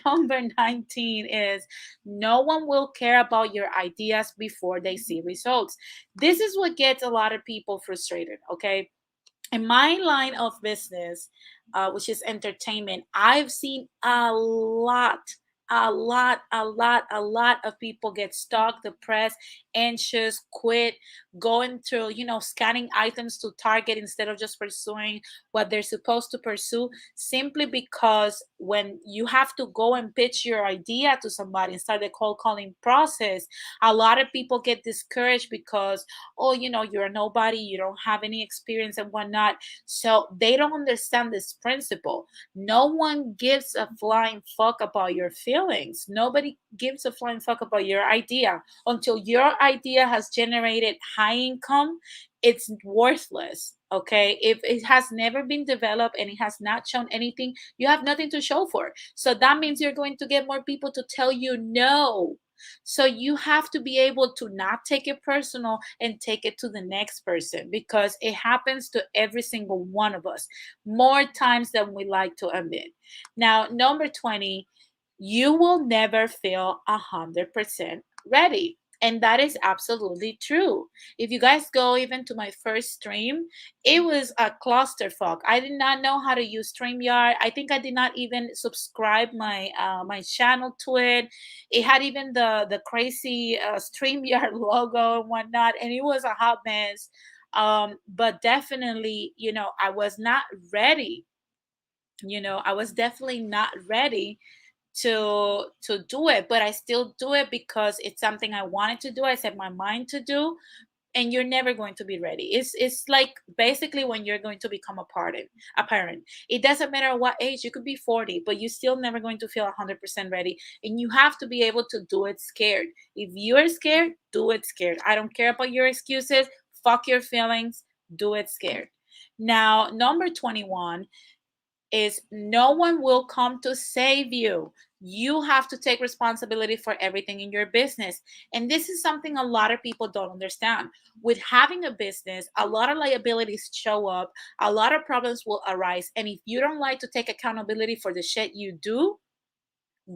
number 19 is no one will care about your ideas before they see results. This is what gets a lot of people frustrated. Okay. In my line of business, which is entertainment, I've seen a lot of people get stuck, depressed, anxious, quit, going through, scanning items to target instead of just pursuing what they're supposed to pursue, simply because when you have to go and pitch your idea to somebody and start the cold calling process, a lot of people get discouraged because, oh, you're a nobody, you don't have any experience and whatnot. So they don't understand this principle. No one gives a flying fuck about your feelings. Nobody gives a flying fuck about your idea until your idea has generated high income. It's worthless. Okay, if it has never been developed and it has not shown anything, you have nothing to show for. So that means you're going to get more people to tell you no. So you have to be able to not take it personal and take it to the next person, because it happens to every single one of us more times than we like to admit. Now, number 20, you will never feel 100% ready. And that is absolutely true. If you guys go even to my first stream, it was a clusterfuck. I did not know how to use StreamYard. I think I did not even subscribe my channel to it. It had even the crazy StreamYard logo and whatnot, and it was a hot mess. But definitely, I was not ready. I was definitely not ready to do it, but I still do it because it's something I wanted to do. I set my mind to do, and you're never going to be ready. It's like basically when you're going to become a parent. It doesn't matter what age. You could be 40, but you're still never going to feel 100% ready, and you have to be able to do it scared. If you're scared, do it scared. I don't care about your excuses. Fuck your feelings. Do it scared. Now, number 21 is no one will come to save you. You have to take responsibility for everything in your business. And this is something a lot of people don't understand. With having a business, a lot of liabilities show up, a lot of problems will arise. And if you don't like to take accountability for the shit you do,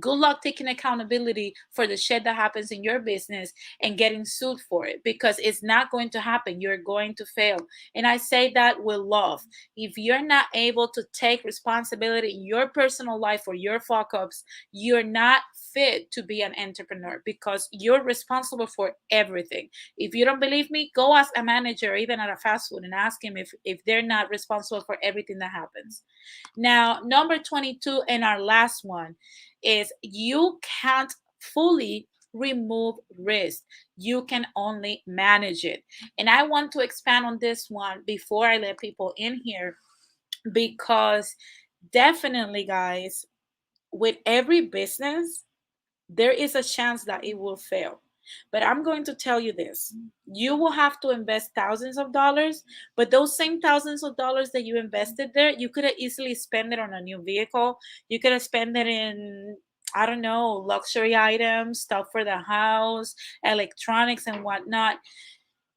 good luck taking accountability for the shit that happens in your business and getting sued for it, because it's not going to happen. You're going to fail. And I say that with love. If you're not able to take responsibility in your personal life for your fuck ups, you're not fit to be an entrepreneur, because you're responsible for everything. If you don't believe me, go ask a manager even at a fast food and ask him if they're not responsible for everything that happens. Now, number 22, and our last one, is you can't fully remove risk. You can only manage it. And I want to expand on this one before I let people in here, because definitely, guys, with every business, there is a chance that it will fail. But I'm going to tell you this: you will have to invest thousands of dollars, but those same thousands of dollars that you invested there, you could have easily spent it on a new vehicle. You could have spent it in, I don't know, luxury items, stuff for the house, electronics, and whatnot.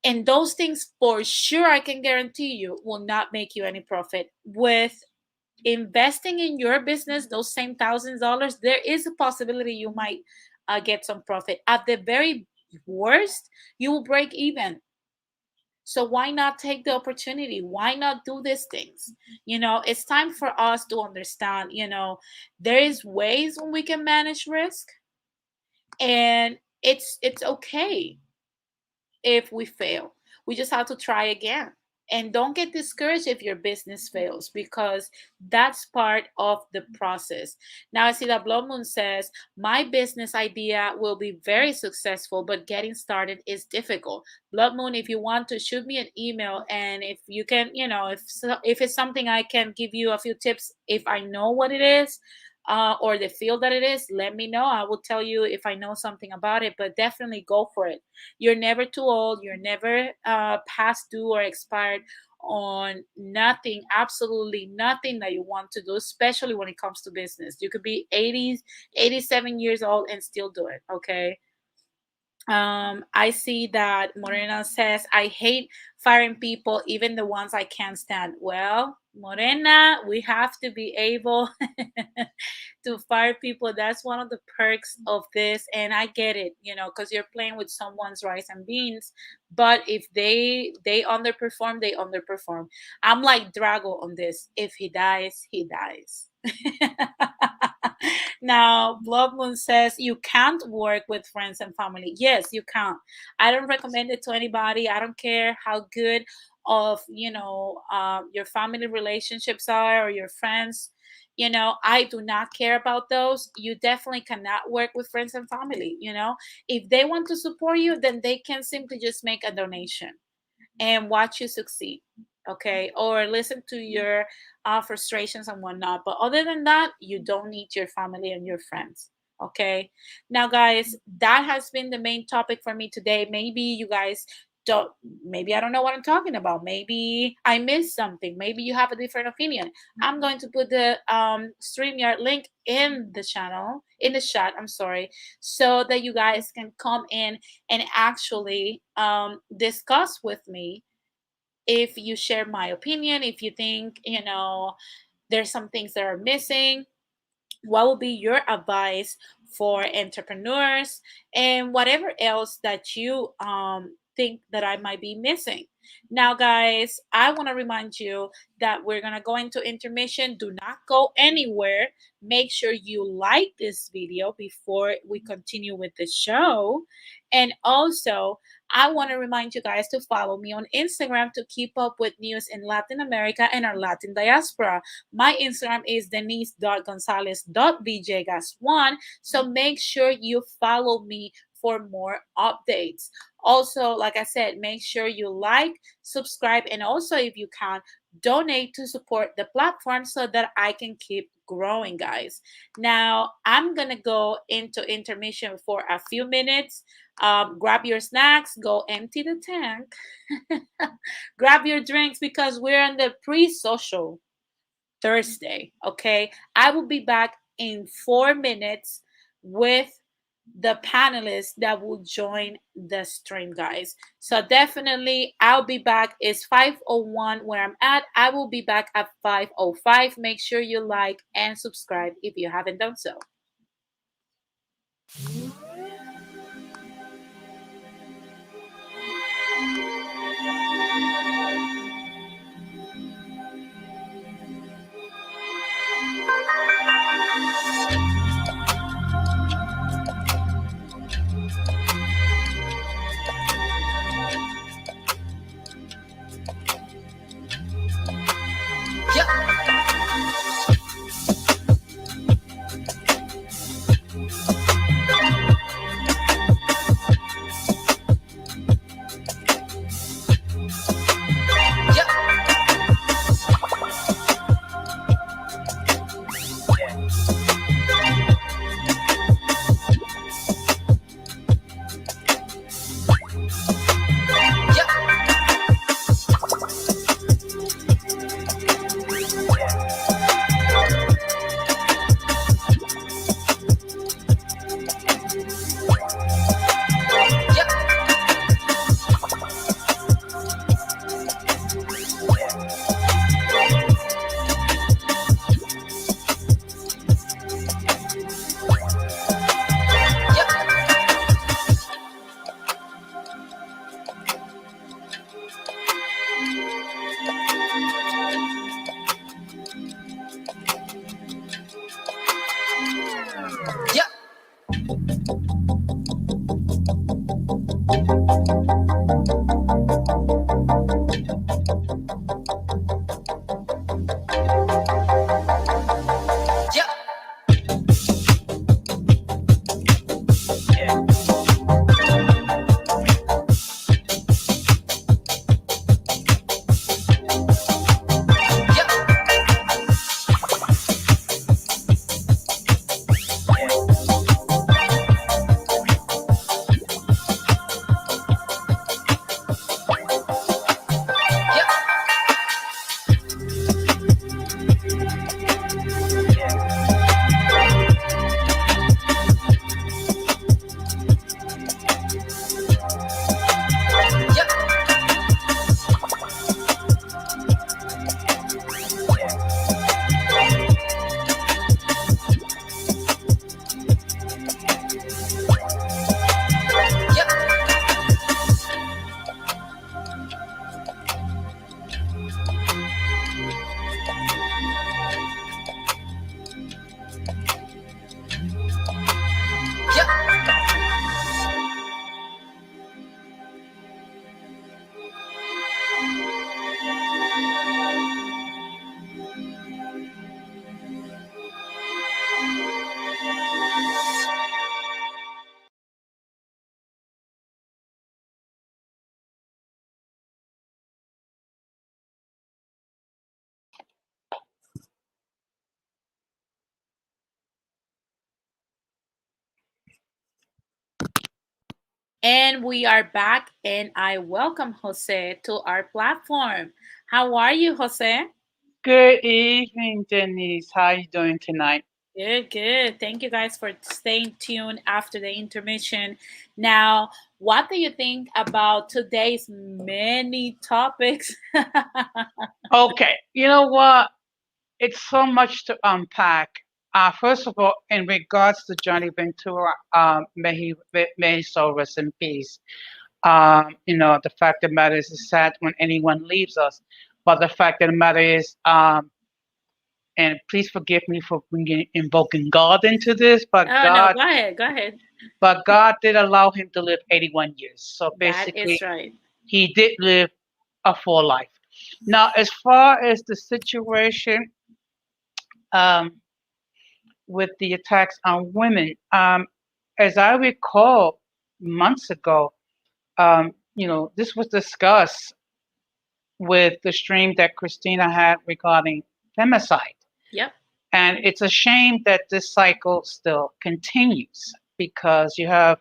And those things, for sure, I can guarantee you, will not make you any profit. With investing in your business, those same thousands of dollars, there is a possibility you might get some profit. At the very worst, you will break even. So why not take the opportunity? Why not do these things? It's time for us to understand, there is ways when we can manage risk, and it's okay if we fail. We just have to try again. And don't get discouraged if your business fails, because that's part of the process. Now, I see that Blood Moon says, my business idea will be very successful, but getting started is difficult. Blood Moon, if you want to shoot me an email, and if you can, if it's something I can give you a few tips, if I know what it is, or the field that it is, let me know. I will tell you if I know something about it, but definitely go for it. You're never too old. You're never past due or expired on nothing, absolutely nothing that you want to do, especially when it comes to business. You could be 80, 87 years old and still do it, okay? I see that Morena says, I hate firing people, even the ones I can't stand. Well, Morena, we have to be able to fire people. That's one of the perks of this. And I get it, because you're playing with someone's rice and beans. But if they underperform, they underperform. I'm like Drago on this. If he dies, he dies. Now, Blood Moon says you can't work with friends and family. Yes, you can't. I don't recommend it to anybody. I don't care how good of your family relationships are, or your friends. I do not care about those. You definitely cannot work with friends and family. If they want to support you, then they can simply just make a donation and watch you succeed, okay, or listen to your frustrations and whatnot. But other than that, you don't need your family and your friends, okay? Now, guys, that has been the main topic for me today. Maybe you guys don't, maybe I don't know what I'm talking about. Maybe I missed something. Maybe you have a different opinion. I'm going to put the StreamYard link in the channel, in the chat, I'm sorry, so that you guys can come in and actually discuss with me. If you share my opinion, if you think there's some things that are missing, what will be your advice for entrepreneurs, and whatever else that you think that I might be missing. Now, guys, I want to remind you that we're going to go into intermission. Do not go anywhere. Make sure you like this video before we continue with the show. And also, I want to remind you guys to follow me on Instagram to keep up with news in Latin America and our Latin diaspora. My Instagram is denise.gonzalez.vjegas1. So make sure you follow me for more updates. Also, like I said, make sure you like, subscribe, and also, if you can, donate to support the platform so that I can keep growing, guys. Now, I'm going to go into intermission for a few minutes. Grab your snacks, go empty the tank, grab your drinks because we're on the pre social Thursday. Okay. I will be back in 4 minutes with the panelists that will join the stream, guys. So definitely I'll be back. It's 5:01 where I'm at. I will be back at 5:05. Make sure you like and subscribe if you haven't done so. And we are back, and I welcome Jose to our platform. How are you, Jose? Good evening, Denise. How are you doing tonight? Good, good. Thank you guys for staying tuned after the intermission. Now, what do you think about today's many topics? Okay, you know what? It's so much to unpack. First of all, in regards to Johnny Ventura, may he so rest in peace. The fact of the matter is, it's sad when anyone leaves us, but the fact of the matter is, and please forgive me for bringing invoking God into this, Oh no, go ahead, go ahead. but God did allow him to live 81 years. So That is basically, right. he did live a full life. Now, as far as the situation um, with the attacks on women, as I recall months ago, this was discussed with the stream that Christina had regarding femicide. Yep. And it's a shame that this cycle still continues because you have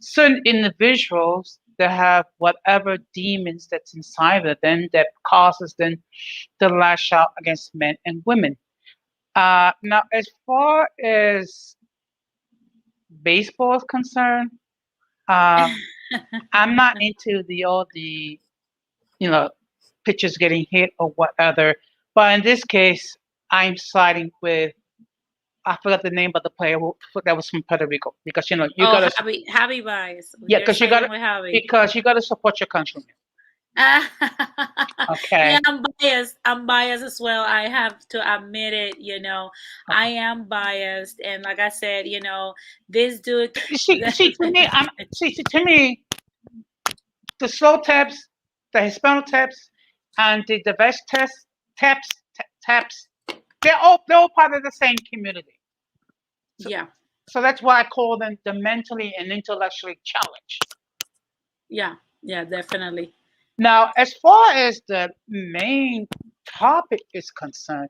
certain individuals that have whatever demons that's inside of them that causes them to lash out against men and women. Now, as far as baseball is concerned, um, I'm not into the you know pitchers getting hit or whatever. But in this case, I'm siding with, I forgot the name of the player that was from Puerto Rico, because you Oh, gotta, Javi bias. yeah, You're because siding with Javi. you gotta support your countrymen. Yeah, Okay. I'm biased. I'm biased as well. I have to admit it. I Okay. am biased, and like I said, this dude. See, to me, the slow taps, the Hispano taps, and the vest taps, taps, they're all part of the same community. So, Yeah, so that's why I call them the mentally and intellectually challenged. yeah, yeah, definitely. Now, as far as the main topic is concerned,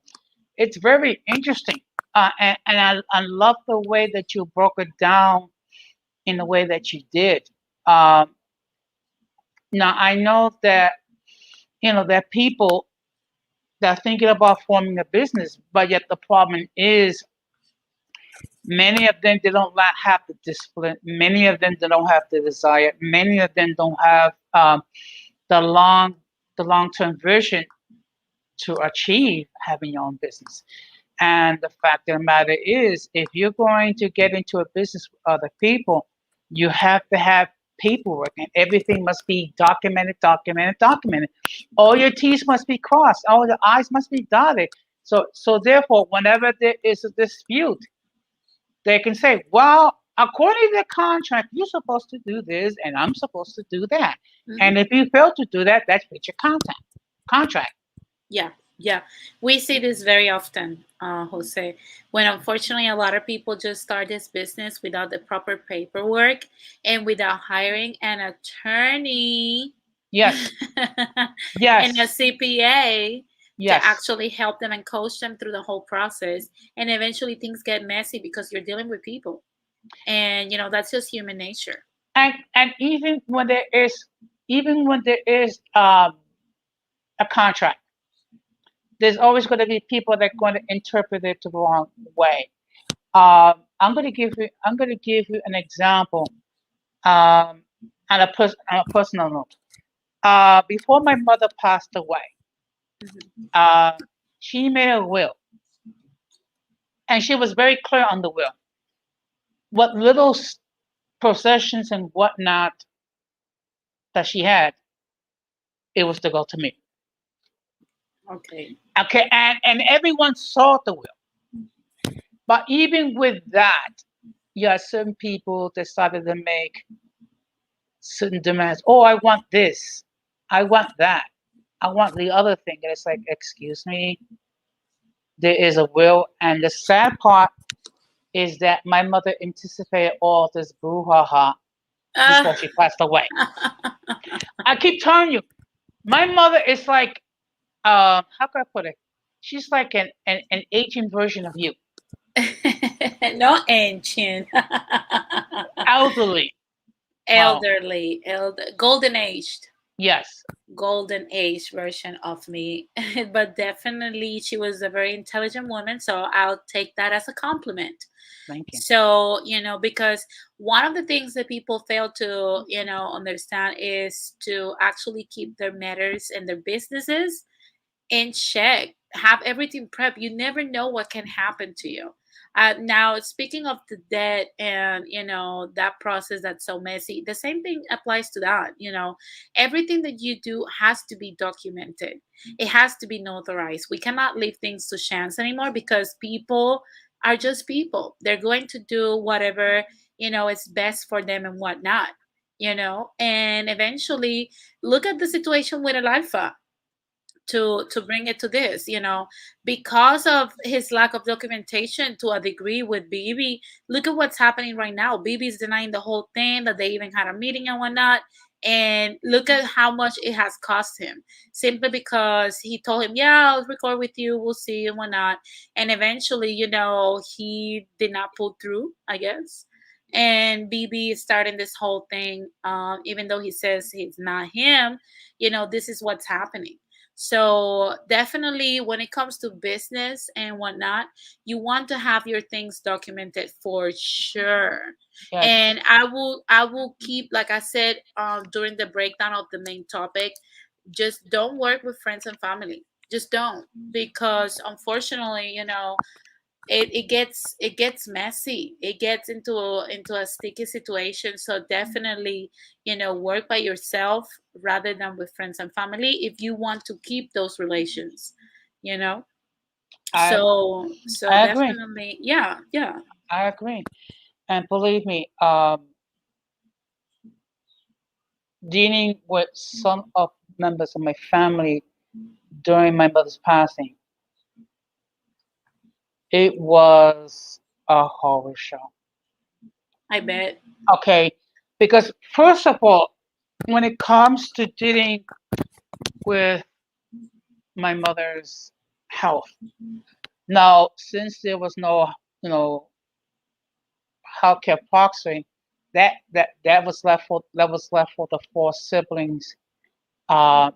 it's very interesting. And I love the way that you broke it down in the way that you did. Um, Now, I know that, there are people that are thinking about forming a business, but yet the problem is many of them, they don't have the discipline. Many of them, they don't have the desire. Many of them don't have the long term vision to achieve having your own business. And the fact of the matter is, if you're going to get into a business with other people, you have to have paperwork, and everything must be documented, documented, documented. All your T's must be crossed, all your I's must be dotted. So therefore, whenever there is a dispute, they can say, well, according to the contract, you're supposed to do this, and I'm supposed to do that. Hmm. And if you fail to do that, that's breach of contract. Yeah, yeah. We see this very often, Jose, when unfortunately a lot of people just start this business without the proper paperwork and without hiring an attorney Yes, and a yes, CPA to yes. actually help them and coach them through the whole process. And eventually things get messy because you're dealing with people. And, that's just human nature. And even when there is a contract, there's always going to be people that are going to interpret it the wrong way. I'm going to give you an example, um, on a personal note. Before my mother passed away, Hmm. uh, she made a will, and she was very clear on the will. What little possessions and whatnot that she had, it was to go to me. Okay. Okay, and everyone saw the will. But even with that, you have certain people that started to make certain demands. Oh, I want this. I want that. I want the other thing. And it's like, excuse me, there is a will. And the sad part is that my mother anticipated all this brouhaha Uh, before she passed away. I keep telling you, my mother is like, how can I put it? She's like an ancient version of you, no ancient. elderly. Well, Golden aged. yes, Golden age version of me. But definitely she was a very intelligent woman, so I'll take that as a compliment. thank you. So, because one of the things that people fail to, understand is to actually keep their matters and their businesses in check. Have everything prep. You never know what can happen to you. Now, speaking of the debt and that process that's so messy, the same thing applies to that. Everything that you do has to be documented. It has to be notarized. We cannot leave things to chance anymore because people are just people. They're going to do whatever is best for them and whatnot. And eventually, look at the situation with Al Alpha to bring it to this, because of his lack of documentation to a degree with BB. Look at what's happening right now. BB's denying the whole thing, that they even had a meeting and whatnot. And look at how much it has cost him, simply because he told him, yeah, I'll record with you, we'll see and whatnot. And eventually, he did not pull through, I guess. And BB is starting this whole thing, even though he says it's not him. This is what's happening. So definitely, when it comes to business and whatnot, you want to have your things documented for sure. Yes, And I will keep, like I said, during the breakdown of the main topic, just don't work with friends and family. Just don't, because unfortunately, it gets messy. It gets into a sticky situation. So definitely, work by yourself rather than with friends and family if you want to keep those relations you know I so I agree. definitely, yeah, yeah. I agree. And believe me, dealing with some of members of my family during my mother's passing, it was a horror show. I bet. Okay, because first of all, when it comes to dealing with my mother's health, now since there was no, you know, healthcare proxy, that was left for the four siblings uh,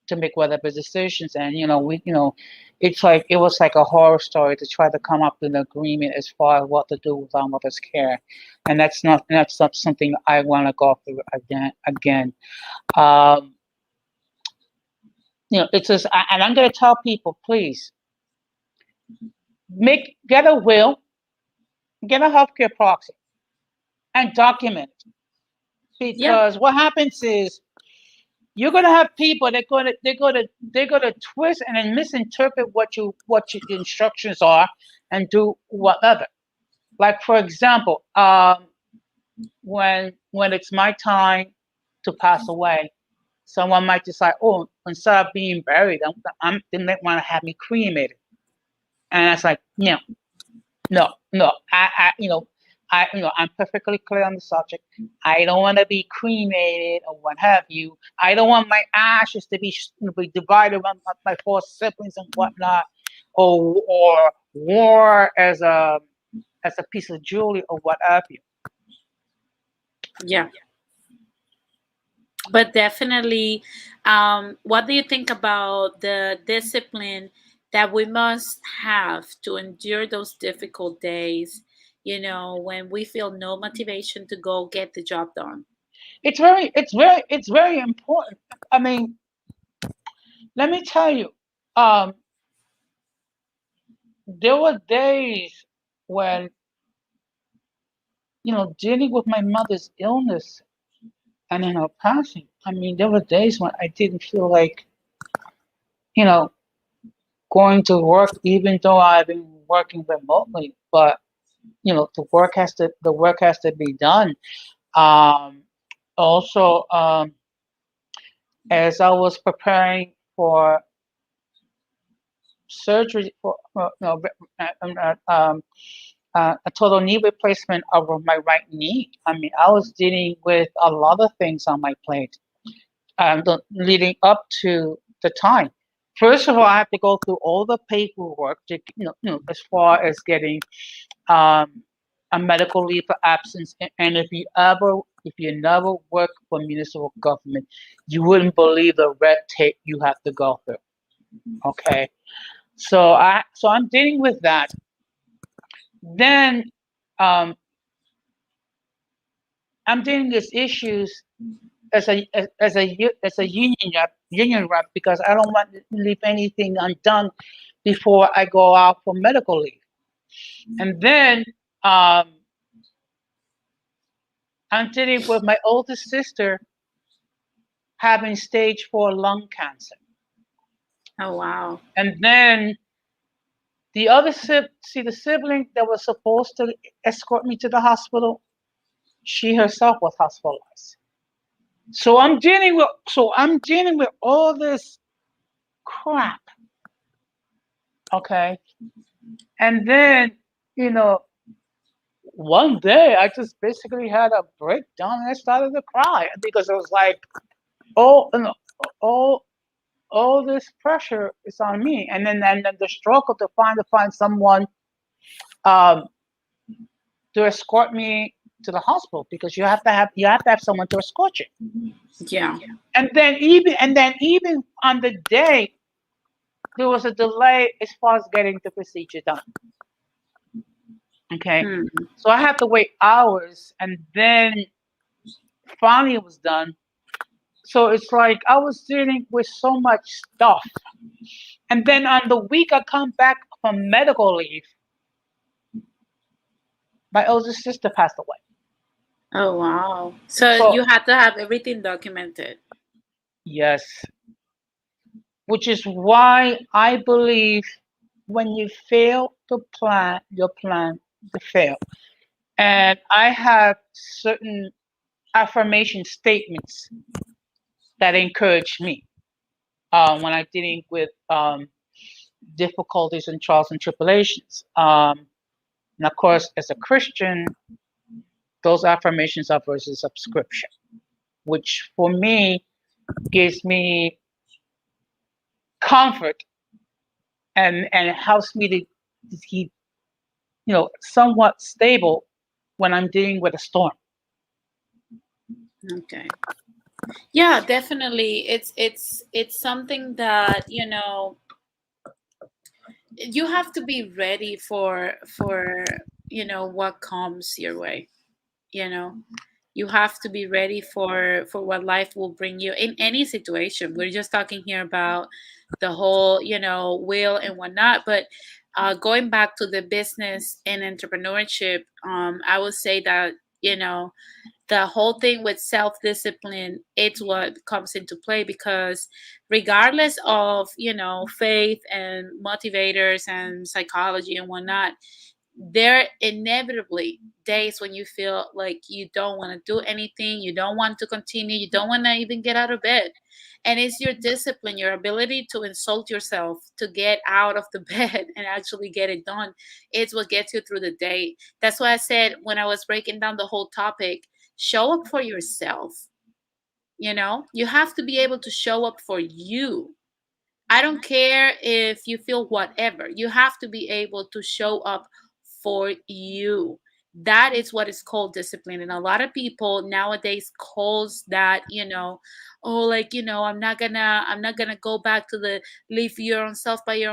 to make whatever decisions. And it's like it was like a horror story to try to come up with an agreement as far as what to do with our mother's care, and that's not something I want to go through again. Um, it's just, and I'm going to tell people, please get a will, get a healthcare proxy, and document it. Yeah, Because what happens is you're gonna have people they're gonna twist and then misinterpret what the instructions are and do whatever. Like for example, when it's my time to pass away, someone might decide, oh, instead of being buried, they might want to have me cremated, and it's like, no, no, no. I'm perfectly clear on the subject. I don't want to be cremated or what have you. I don't want my ashes to be divided among my four siblings and whatnot, or wore as a piece of jewelry or what have you. yeah. But definitely, what do you think about the discipline that we must have to endure those difficult days, when we feel no motivation to go get the job done? It's very important. I mean, let me tell you, um, there were days when dealing with my mother's illness and in her passing. I mean, there were days when I didn't feel like, you know, going to work, even though I've been working remotely. But the work has to be done. Um, Also, as I was preparing for surgery for a total knee replacement of my right knee. I mean, I was dealing with a lot of things on my plate, leading up to the time. First of all, I have to go through all the paperwork to, as far as getting um, a medical leave for absence. And if you never work for municipal government, you wouldn't believe the red tape you have to go through. Okay, so I'm dealing with that. Then um, I'm dealing with issues as a union rep because I don't want to leave anything undone before I go out for medical leave. And then um, I'm dealing with my oldest sister having stage 4 lung cancer. Oh wow. And then the other the sibling that was supposed to escort me to the hospital, she herself was hospitalized. So I'm dealing with all this crap, okay? And then, you know, one day I just basically had a breakdown and I started to cry because it was like, oh, you know, all all this pressure is on me, and then the struggle to find someone um, to escort me to the hospital because you have to have someone to escort you. Yeah. And then even on the day there was a delay as far as getting the procedure done. Okay, Hmm. so I had to wait hours, and then finally it was done. So it's like I was dealing with so much stuff, and then on the week I come back from medical leave, my older sister passed away. Oh wow. So So you had to have everything documented. yes, which is why I believe when you fail to plan, your plan to fail. And I have certain affirmation statements that encourage me when I'm dealing with difficulties and trials and tribulations. And of course, as a Christian, those affirmations are verses of scripture, which for me gives me comfort and it helps me to keep somewhat stable when I'm dealing with a storm. Okay. Yeah, definitely. It's something that, you have to be ready for what comes your way, you know. You have to be ready for what life will bring you in any situation. We're just talking here about the whole, will and whatnot, but going back to the business and entrepreneurship, I would say that, you know the whole thing with self-discipline, it's what comes into play, because regardless of, faith and motivators and psychology and whatnot, there inevitably days when you feel like you don't want to do anything, you don't want to continue, you don't want to even get out of bed. And it's your discipline, your ability to insult yourself to get out of the bed and actually get it done. It's what gets you through the day. That's why I said, when I was breaking down the whole topic, show up for yourself. You have to be able to show up for you. I don't care if you feel whatever. You have to be able to show up for you. That is what is called discipline. And a lot of people nowadays calls that, oh, like, I'm not gonna go back to the lift yourself by your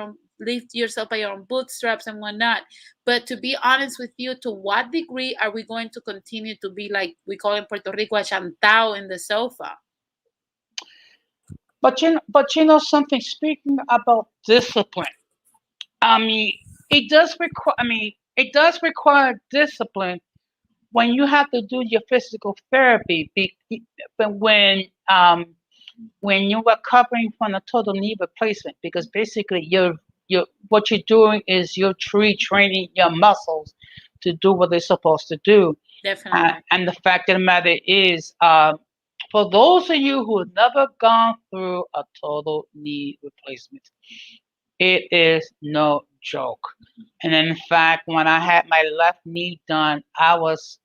own bootstraps and whatnot. But to be honest with you, to what degree are we going to continue to be, like we call in Puerto Rico, achantao in the sofa? But something. Speaking about discipline, I mean, it does require discipline when you have to do your physical therapy. But when you're recovering from a total knee replacement, because basically you're what you're doing is you're retraining your muscles to do what they're supposed to do. Definitely. And the fact of the matter is, for those of you who have never gone through a total knee replacement, it is no joke. And in fact, when I had my left knee done, I was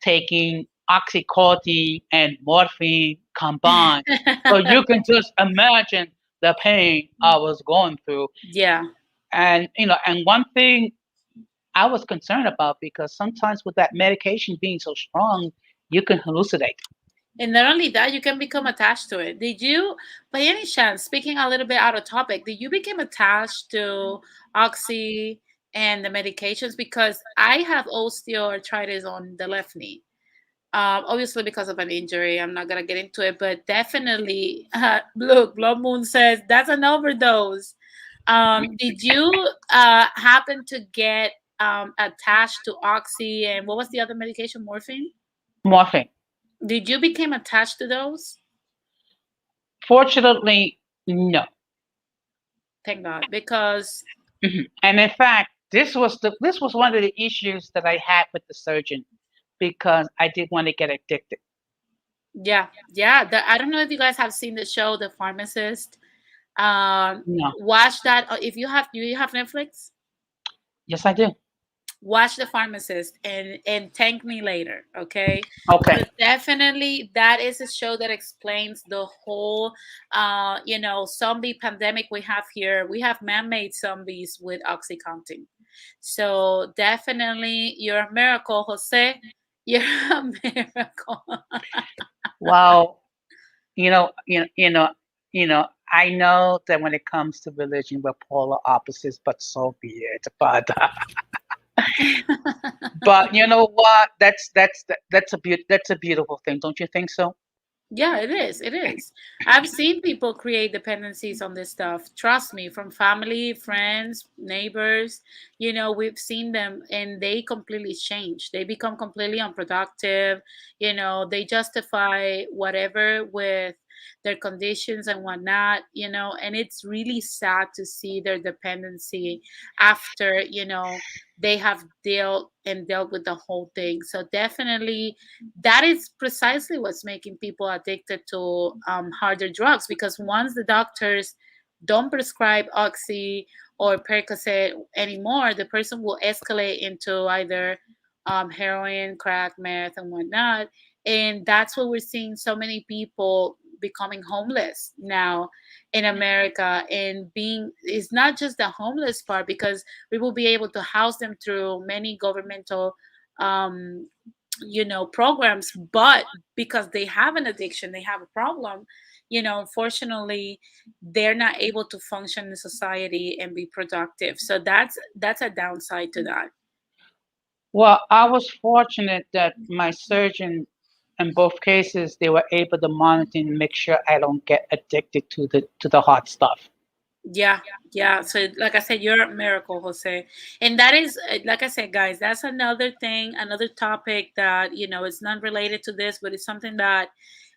taking oxycodone and morphine combined. So you can just imagine the pain I was going through. Yeah. And one thing I was concerned about, because sometimes with that medication being so strong, you can hallucinate. And not only that, you can become attached to it. Did you, by any chance, speaking a little bit out of topic, did you become attached to oxy and the medications? Because I have osteoarthritis on the left knee. Obviously, because of an injury, I'm not gonna get into it, but definitely, look, Blood Moon says that's an overdose. Did you happen to get attached to oxy and what was the other medication, morphine? Morphine. Did you become attached to those? Fortunately, no. Thank God, because And in fact, this was one of the issues that I had with the surgeon because I did want to get addicted. yeah, yeah. I don't know if you guys have seen the show, The Pharmacist. No. Watch that. If you have, do you have Netflix? Yes, I do. Watch The Pharmacist and thank me later, okay? Okay. But definitely that is a show that explains the whole zombie pandemic we have here. We have man-made zombies with oxycontin. So definitely you're a miracle, Jose. You're a miracle. Well, you know, you know, you know, I know that when it comes to religion, we're polar opposites, but so be it. But you know what? That's a beautiful thing, don't you think so? Yeah, it is. It is. I've seen people create dependencies on this stuff. Trust me, from family, friends, neighbors. We've seen them and they completely change. They become completely unproductive. They justify whatever with their conditions and whatnot, and it's really sad to see their dependency after, they have dealt with the whole thing. So definitely that is precisely what's making people addicted to harder drugs, because once the doctors don't prescribe oxy or Percocet anymore, the person will escalate into either heroin, crack, meth, and whatnot. And that's what we're seeing so many people becoming homeless now in America. And being it's not just the homeless part, because we will be able to house them through many governmental um, programs, but because they have an addiction, they have a problem, unfortunately they're not able to function in society and be productive. So that's a downside to that. Well, I was fortunate that my surgeon, in both cases, they were able to monitor and make sure I don't get addicted to the hot stuff. Yeah, yeah. So, like I said, you're a miracle, Jose. And that is, like I said, guys, that's another thing, another topic that it's not related to this, but it's something that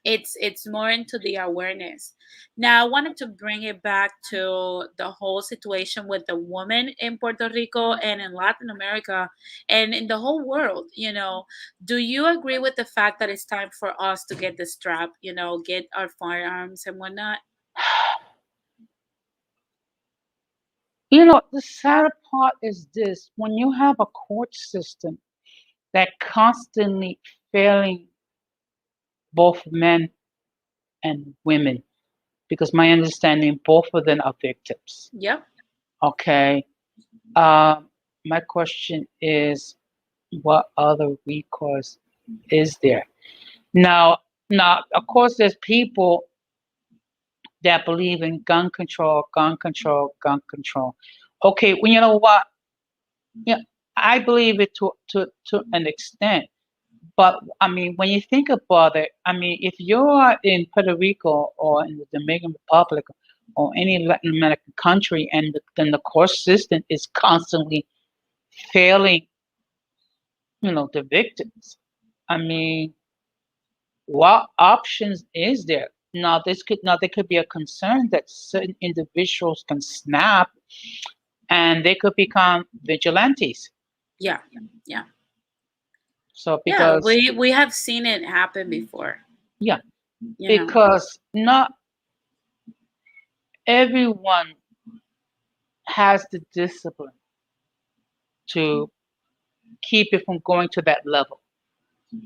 it's more into the awareness. Now, I wanted to bring it back to the whole situation with the woman in Puerto Rico and in Latin America and in the whole world. Do you agree with the fact that it's time for us to get the strap? Get our firearms and whatnot? The sad part is this: when you have a court system that constantly failing both men and women, because my understanding, both of them are victims. Yep. Okay. Um, my question is, what other recourse is there? Now, of course, there's people that believe in gun control, gun control, gun control. Okay, well, you know what? Yeah, I believe it to an extent. But I mean, when you think about it, I mean, if you're in Puerto Rico or in the Dominican Republic or any Latin American country, and then the court system is constantly failing, the victims. I mean, what options is there? Now there could be a concern that certain individuals can snap and they could become vigilantes. Yeah. Yeah. So Yeah, because we have seen it happen before, yeah, you know. because not everyone has the discipline to keep it from going to that level.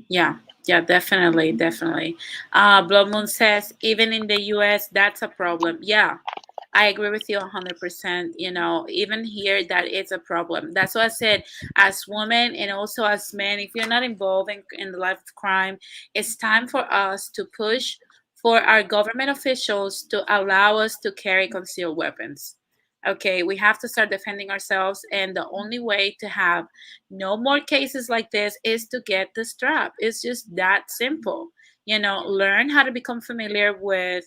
Yeah, yeah, definitely, definitely. Blood Moon says even in the US that's a problem. Yeah, I agree with you 100%. Even here that is a problem. That's why I said, as women and also as men, if you're not involved in the life of crime, it's time for us to push for our government officials to allow us to carry concealed weapons. Okay, we have to start defending ourselves, and the only way to have no more cases like this is to get the strap. It's just that simple. Learn how to become familiar with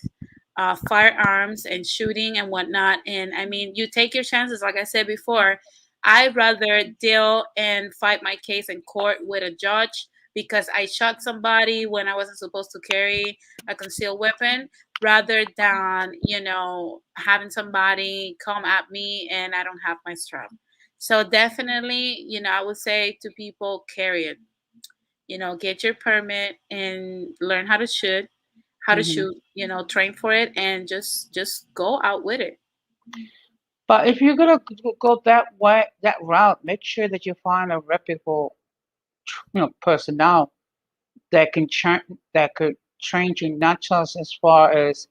firearms and shooting and whatnot. And I mean, you take your chances, like I said before. I'd rather deal and fight my case in court with a judge because I shot somebody when I wasn't supposed to carry a concealed weapon rather than, having somebody come at me and I don't have my strap. So definitely, I would say to people, carry it. Get your permit and learn how to Hmm. shoot, train for it and just go out with it. But if you're gonna go that way, that route, make sure that you find a reputable, personnel that can that could train you not just as far as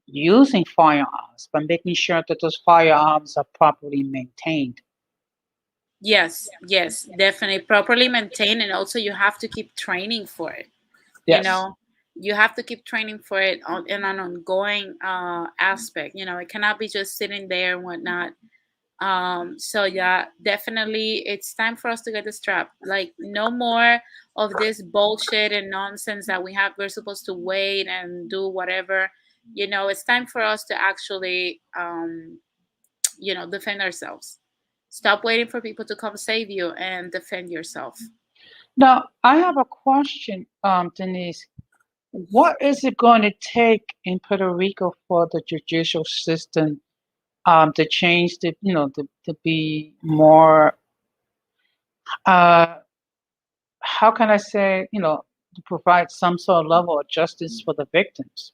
using firearms, but making sure that those firearms are properly maintained. Yes, yes, definitely properly maintained, and also you have to keep training for it. You Yes. know, you have to keep training for it in an ongoing aspect. It cannot be just sitting there and whatnot. So yeah, definitely, it's time for us to get the strap. Like, no more of this bullshit and nonsense that we have. We're supposed to wait and do whatever. It's time for us to actually, defend ourselves. Stop waiting for people to come save you and defend yourself. Now, I have a question, Denise. What is it going to take in Puerto Rico for the judicial system to change to be more, uh, how can I say, to provide some sort of level of justice for the victims?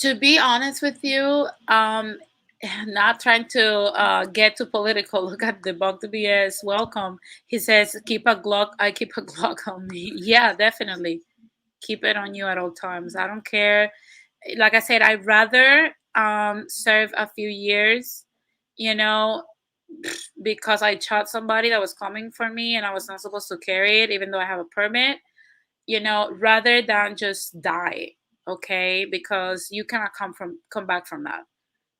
To be honest with you, not trying to get too political. Look at the Bug the BS. Welcome. He says, "Keep a Glock." I keep a Glock on me. Yeah, definitely. Keep it on you at all times. I don't care. Like I said, I'd rather serve a few years, you know, because I shot somebody that was coming for me and I was not supposed to carry it, even though I have a permit, rather than just die. Okay, because you cannot come back from that.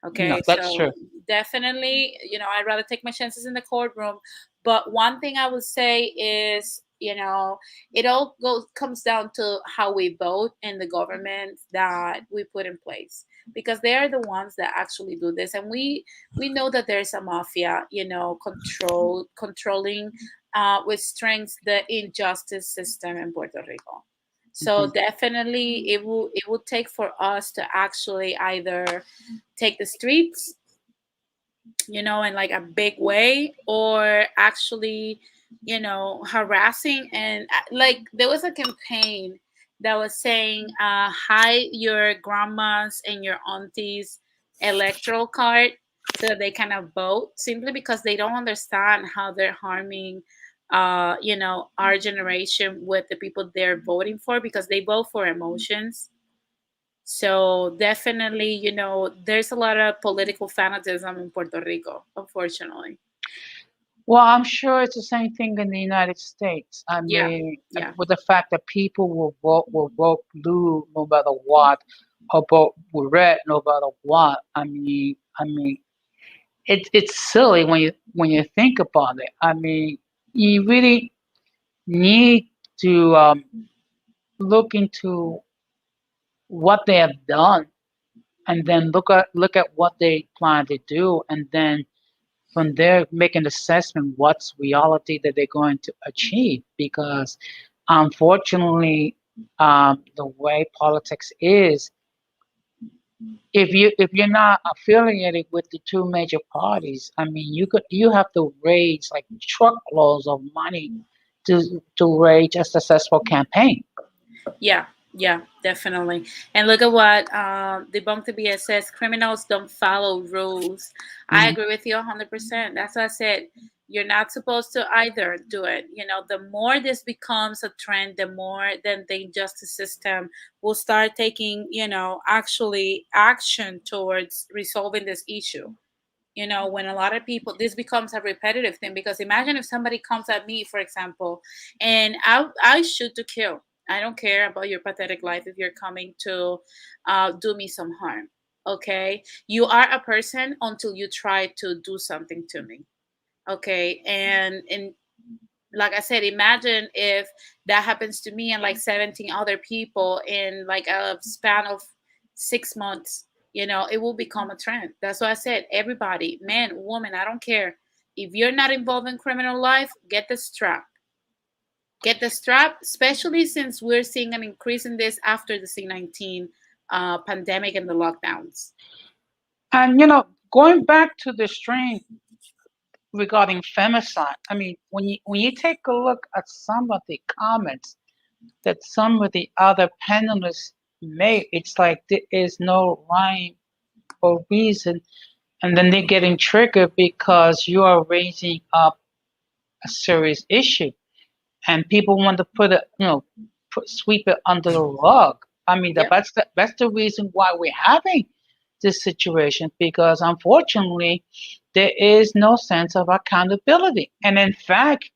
No, Okay, that's so true. definitely, I'd rather take my chances in the courtroom. But one thing I would say is, it all comes down to how we vote and the government that we put in place, because they are the ones that actually do this, and we know that there's a mafia, controlling with strength the injustice system in Puerto Rico. Hmm. So definitely, it will take for us to actually either take the streets, in like a big way, or actually, harassing. And like, there was a campaign that was saying, hide your grandmas and your aunties electoral card so that they kind of vote, simply because they don't understand how they're harming our generation with the people they're voting for, because they vote for emotions. So definitely, there's a lot of political fanatism in Puerto Rico, unfortunately. Well, I'm sure it's the same thing in the United States. I Yeah, mean, yeah, with the fact that people will vote blue no matter what, or vote red no matter what. I mean, it's silly when you think about it. I mean, you really need to look into what they have done, and then look at what they plan to do, and then from there make an assessment what's reality that they're going to achieve. Because unfortunately, the way politics is, if you're not affiliated with the two major parties, I mean, you have to raise like truckloads of money to raise a successful campaign. yeah, yeah, definitely. And look at what Debunk the BS says: criminals don't follow rules. I Mhm. agree with you 100%. That's what I said. You're not supposed to either do it. The more this becomes a trend, the more then the justice system will start taking, actually action towards resolving this issue. When a lot of people, this becomes a repetitive thing, because imagine if somebody comes at me, for example, and I shoot to kill. I don't care about your pathetic life if you're coming to do me some harm. Okay, you are a person until you try to do something to me. Okay, and like I said, imagine if that happens to me and like 17 other people in like a span of 6 months. It will become a trend. That's why I said, everybody, man, woman, I don't care. If you're not involved in criminal life, get the strap. Get the strap, especially since we're seeing an increase in this after the C-19 pandemic and the lockdowns. And going back to the strain regarding femicide, I mean, when you take a look at some of the comments that some of the other panelists made, it's like there is no rhyme or reason, and then they're getting triggered because you are raising up a serious issue, and people want to put it, sweep it under the rug. I mean, Yep. that's the reason why we're having this situation, because unfortunately there is no sense of accountability. And in fact,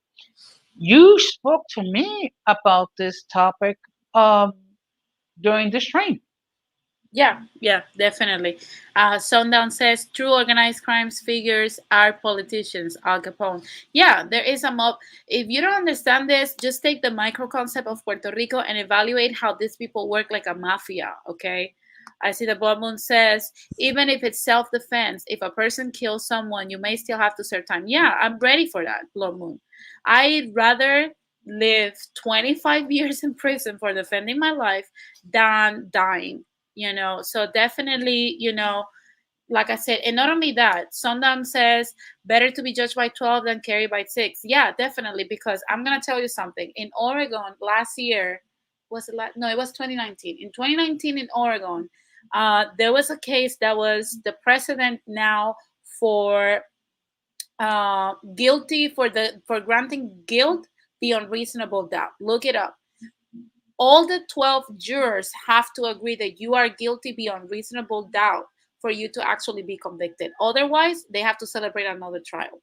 you spoke to me about this topic um, during the stream. Yeah, yeah, definitely. Sundown says true organized crimes figures are politicians. Al Capone. Yeah, there is a mob. If you don't understand this, just take the micro concept of Puerto Rico and evaluate how these people work like a mafia. Okay. I see the Blood Moon says even if it's self defense, if a person kills someone, you may still have to serve time. Yeah, I'm ready for that, Blood Moon. I'd rather live 25 years in prison for defending my life than dying, so definitely, like I said. And not only that, Sundown says better to be judged by 12 than carried by 6. Yeah, definitely, because I'm going to tell you something. In Oregon last year, was it no, it was 2019. In 2019 in Oregon, there was a case that was the precedent now for guilty, for granting guilt beyond reasonable doubt. Look it up. All the 12 jurors have to agree that you are guilty beyond reasonable doubt for you to actually be convicted. Otherwise, they have to celebrate another trial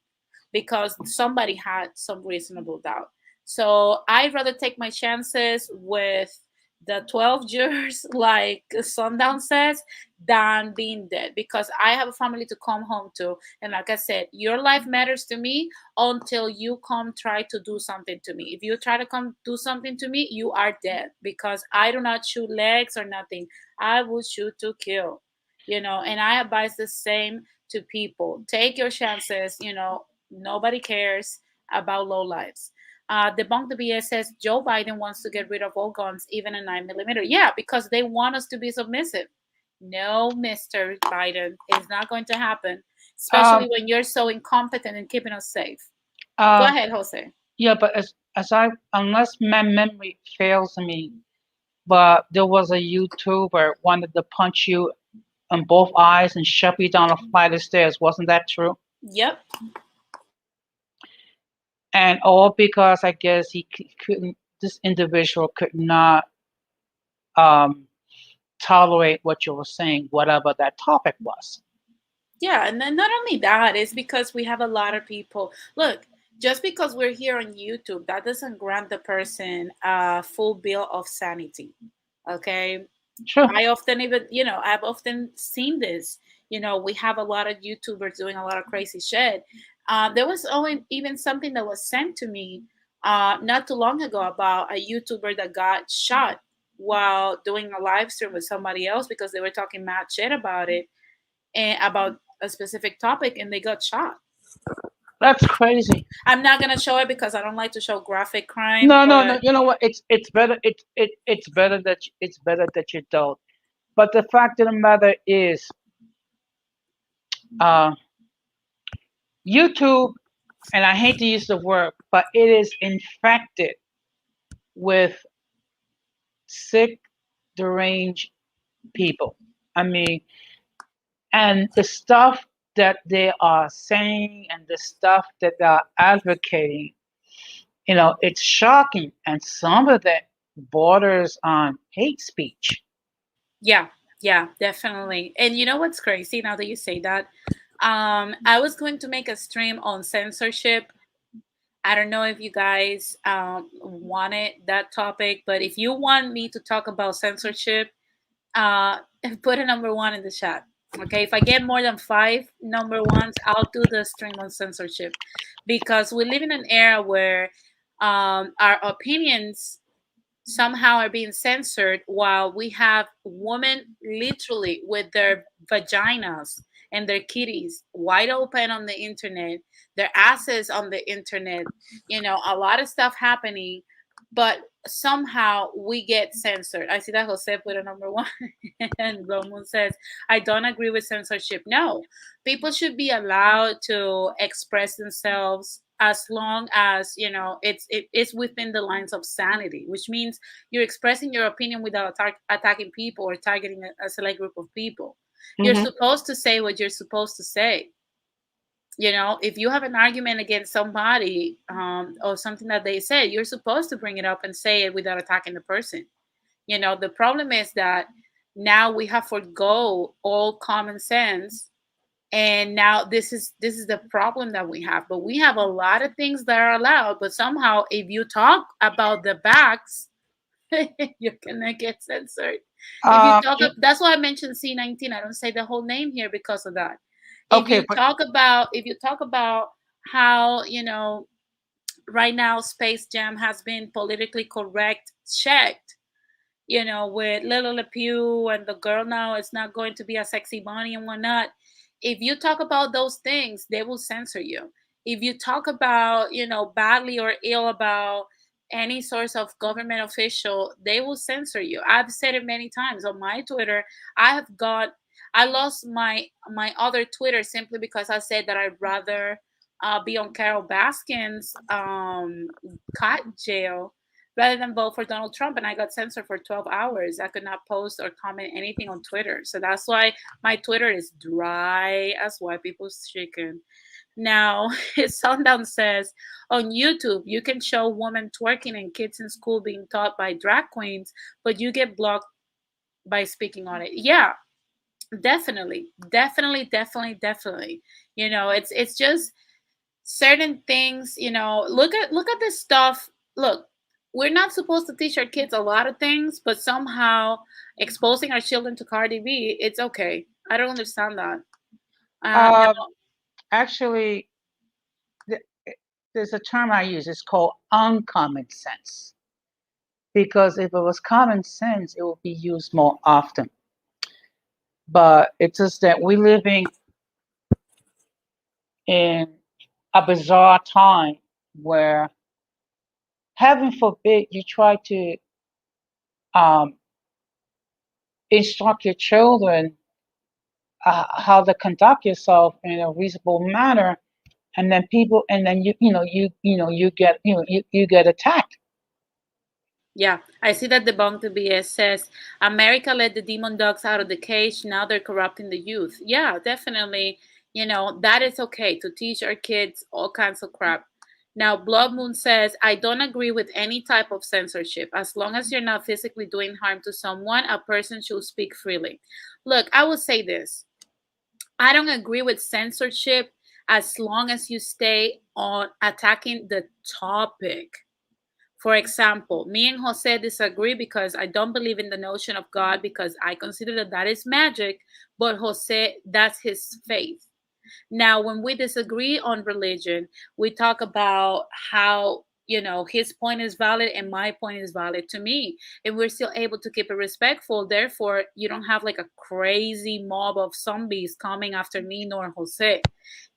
because somebody had some reasonable doubt. So I'd rather take my chances with the 12 jurors, like Sundown says, than being dead, because I have a family to come home to. And like I said, your life matters to me until you come try to do something to me. If you try to come do something to me, you are dead, because I do not shoot legs or nothing. I will shoot to kill, and I advise the same to people. Take your chances, nobody cares about low lives. Debunk the BS says Joe Biden wants to get rid of all guns, even a 9 millimeter. Yeah, because they want us to be submissive. No, Mr. Biden, it's not going to happen, especially Um, when you're so incompetent in keeping us safe. Go uh, ahead, Jose. yeah, but as I unless my memory fails me, but there was a YouTuber wanted to punch you in both eyes and shove you down a flight of stairs. Wasn't that true? Yep. And all because I guess couldn't. This individual could not um, tolerate what you were saying, whatever that topic was. Yeah, and then not only that, it's because we have a lot of people. Look, just because we're here on YouTube, that doesn't grant the person a full bill of sanity. Okay. Sure. I've often seen this. We have a lot of YouTubers doing a lot of crazy shit. There was even something that was sent to me not too long ago about a YouTuber that got shot while doing a live stream with somebody else because they were talking mad shit about it and about a specific topic, and they got shot. That's crazy. I'm not gonna show it because I don't like to show graphic crime, No, no, no. but You know what? It's better. It's better that it's better that you don't. But the fact of the matter is, uh, YouTube, and I hate to use the word, but it is infected with sick, deranged people. I mean, and the stuff that they are saying and the stuff that they are advocating, it's shocking. And some of that borders on hate speech. yeah, yeah, definitely. And you know what's crazy now that you say that? I was going to make a stream on censorship. I don't know if you guys wanted that topic, but if you want me to talk about censorship, uh, put a number one in the chat. Okay, if I get more than 5 number 1s, I'll do the stream on censorship, because we live in an era where our opinions somehow are being censored, while we have women literally with their vaginas and their kitties wide open on the internet, their asses on the internet, a lot of stuff happening, but somehow we get censored. I see that Jose put a number one, and Roman says, I don't agree with censorship. No, people should be allowed to express themselves as long as it is within the lines of sanity, which means you're expressing your opinion without attacking people or targeting a select group of people. You're Hmm. supposed to say what you're supposed to say. If you have an argument against somebody, or something that they said, you're supposed to bring it up and say it without attacking the person. The problem is that now we have forgo all common sense, and now this is the problem that we have. But we have a lot of things that are allowed, but somehow if you talk about the backs, you're gonna get censored. If you Uh, talk y- that's why I mentioned C19. I don't say the whole name here because of that. if okay, you but talk about if you talk about how right now Space Jam has been politically correct checked, with Little Le Pew and the girl now it's not going to be a sexy bunny and whatnot. If you talk about those things, they will censor you. If you talk about, badly or ill about any source of government official, they will censor you. I've said it many times on my Twitter. I lost my other Twitter simply because I said that I'd rather be on Carol Baskin's cat jail rather than vote for Donald Trump. And I got censored for 12 hours. I could not post or comment anything on Twitter. So that's why my Twitter is dry as white people's chicken. Now, Sundown says on YouTube, you can show women twerking and kids in school being taught by drag queens, but you get blocked by speaking on it. Yeah, definitely, definitely, definitely, definitely. It's just certain things. Look at this stuff. Look, we're not supposed to teach our kids a lot of things, but somehow exposing our children to Cardi B, it's okay. I don't understand that. Now, uh, actually, th- there's a term I use. It's called uncommon sense. Because if it was common sense, it would be used more often. But it's just that we're living in a bizarre time where, heaven forbid, you try to um, instruct your children how to conduct yourself in a reasonable manner, and then you get attacked. yeah, I see that Debunked BS says America let the demon dogs out of the cage. Now they're corrupting the youth. Yeah, definitely. That is okay to teach our kids all kinds of crap. Now, Blood Moon says, I don't agree with any type of censorship. As long as you're not physically doing harm to someone, a person should speak freely. Look, I will say this. I don't agree with censorship as long as you stay on attacking the topic. For example, me and Jose disagree because I don't believe in the notion of God because I consider that is magic, but Jose, that's his faith. Now, when we disagree on religion, we talk about how, his point is valid and my point is valid to me. And we're still able to keep it respectful. Therefore, you don't have like a crazy mob of zombies coming after me nor Jose.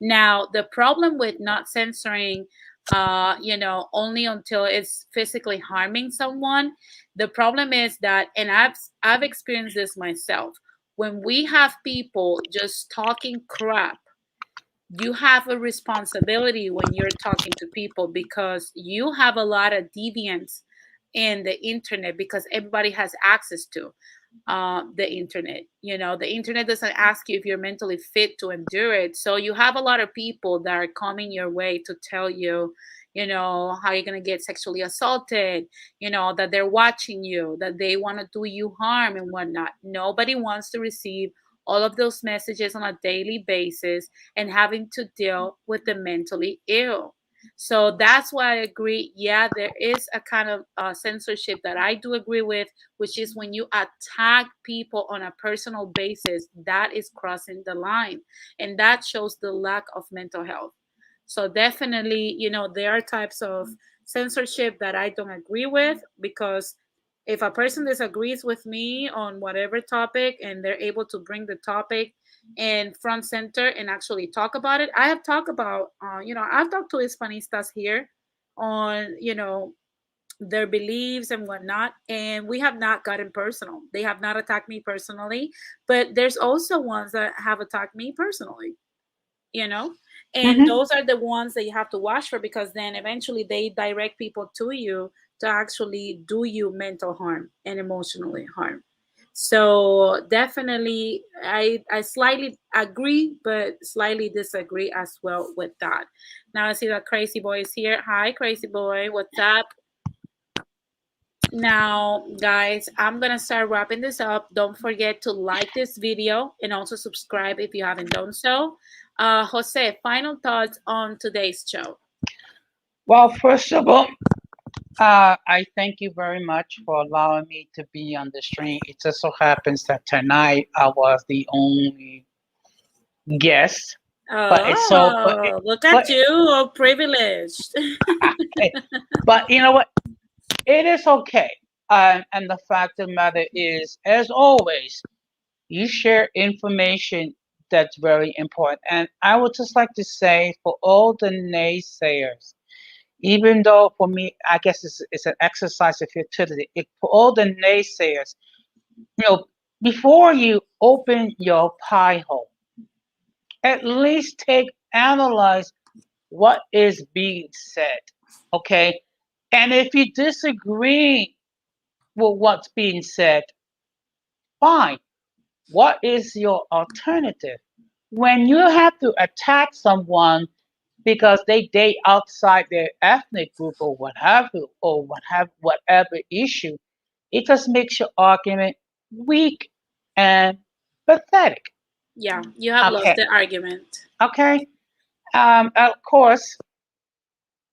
Now, the problem with not censoring, only until it's physically harming someone, the problem is that, and I've experienced this myself, when we have people just talking crap, you have a responsibility when you're talking to people because you have a lot of deviance in the internet because everybody has access to the internet. The internet doesn't ask you if you're mentally fit to endure it. So you have a lot of people that are coming your way to tell you, how you're going to get sexually assaulted, that they're watching you, that they want to do you harm and whatnot. Nobody wants to receive all of those messages on a daily basis and having to deal with the mentally ill. So that's why I agree. Yeah, there is a kind of censorship that I do agree with, which is when you attack people on a personal basis, that is crossing the line. And that shows the lack of mental health. So definitely, there are types of censorship that I don't agree with because if a person disagrees with me on whatever topic and they're able to bring the topic and front center and actually talk about it. I have talked about, I've talked to Hispanistas here on, their beliefs and whatnot, and we have not gotten personal. They have not attacked me personally, but there's also ones that have attacked me personally, you know and Hmm. those are the ones that you have to watch for, because then eventually they direct people to you to actually do you mental harm and emotionally harm. So definitely, I slightly agree but slightly disagree as well with that. Now I see that Crazy Boy is here. Hi, Crazy Boy, what's up? Now, guys, I'm gonna start wrapping this up. Don't forget to like this video and also subscribe if you haven't done so. Jose, final thoughts on today's show. Well, first of all, I thank you very much for allowing me to be on the stream. It just so happens that tonight I was the only guest, but it's so, Oh, look but at you, all privileged. but you know what? It is okay. And the fact of the matter is, as always, you share information that's very important. And I would just like to say, for all the naysayers, even though for me, I guess it's an exercise of futility. For all the naysayers, you know, before you open your pie hole, at least analyze what is being said. Okay. And if you disagree with what's being said, fine. What is your alternative? When you have to attack someone because they date outside their ethnic group or what have you, or whatever issue, it just makes your argument weak and pathetic. Yeah, you have lost Okay, the argument. okay. Of course,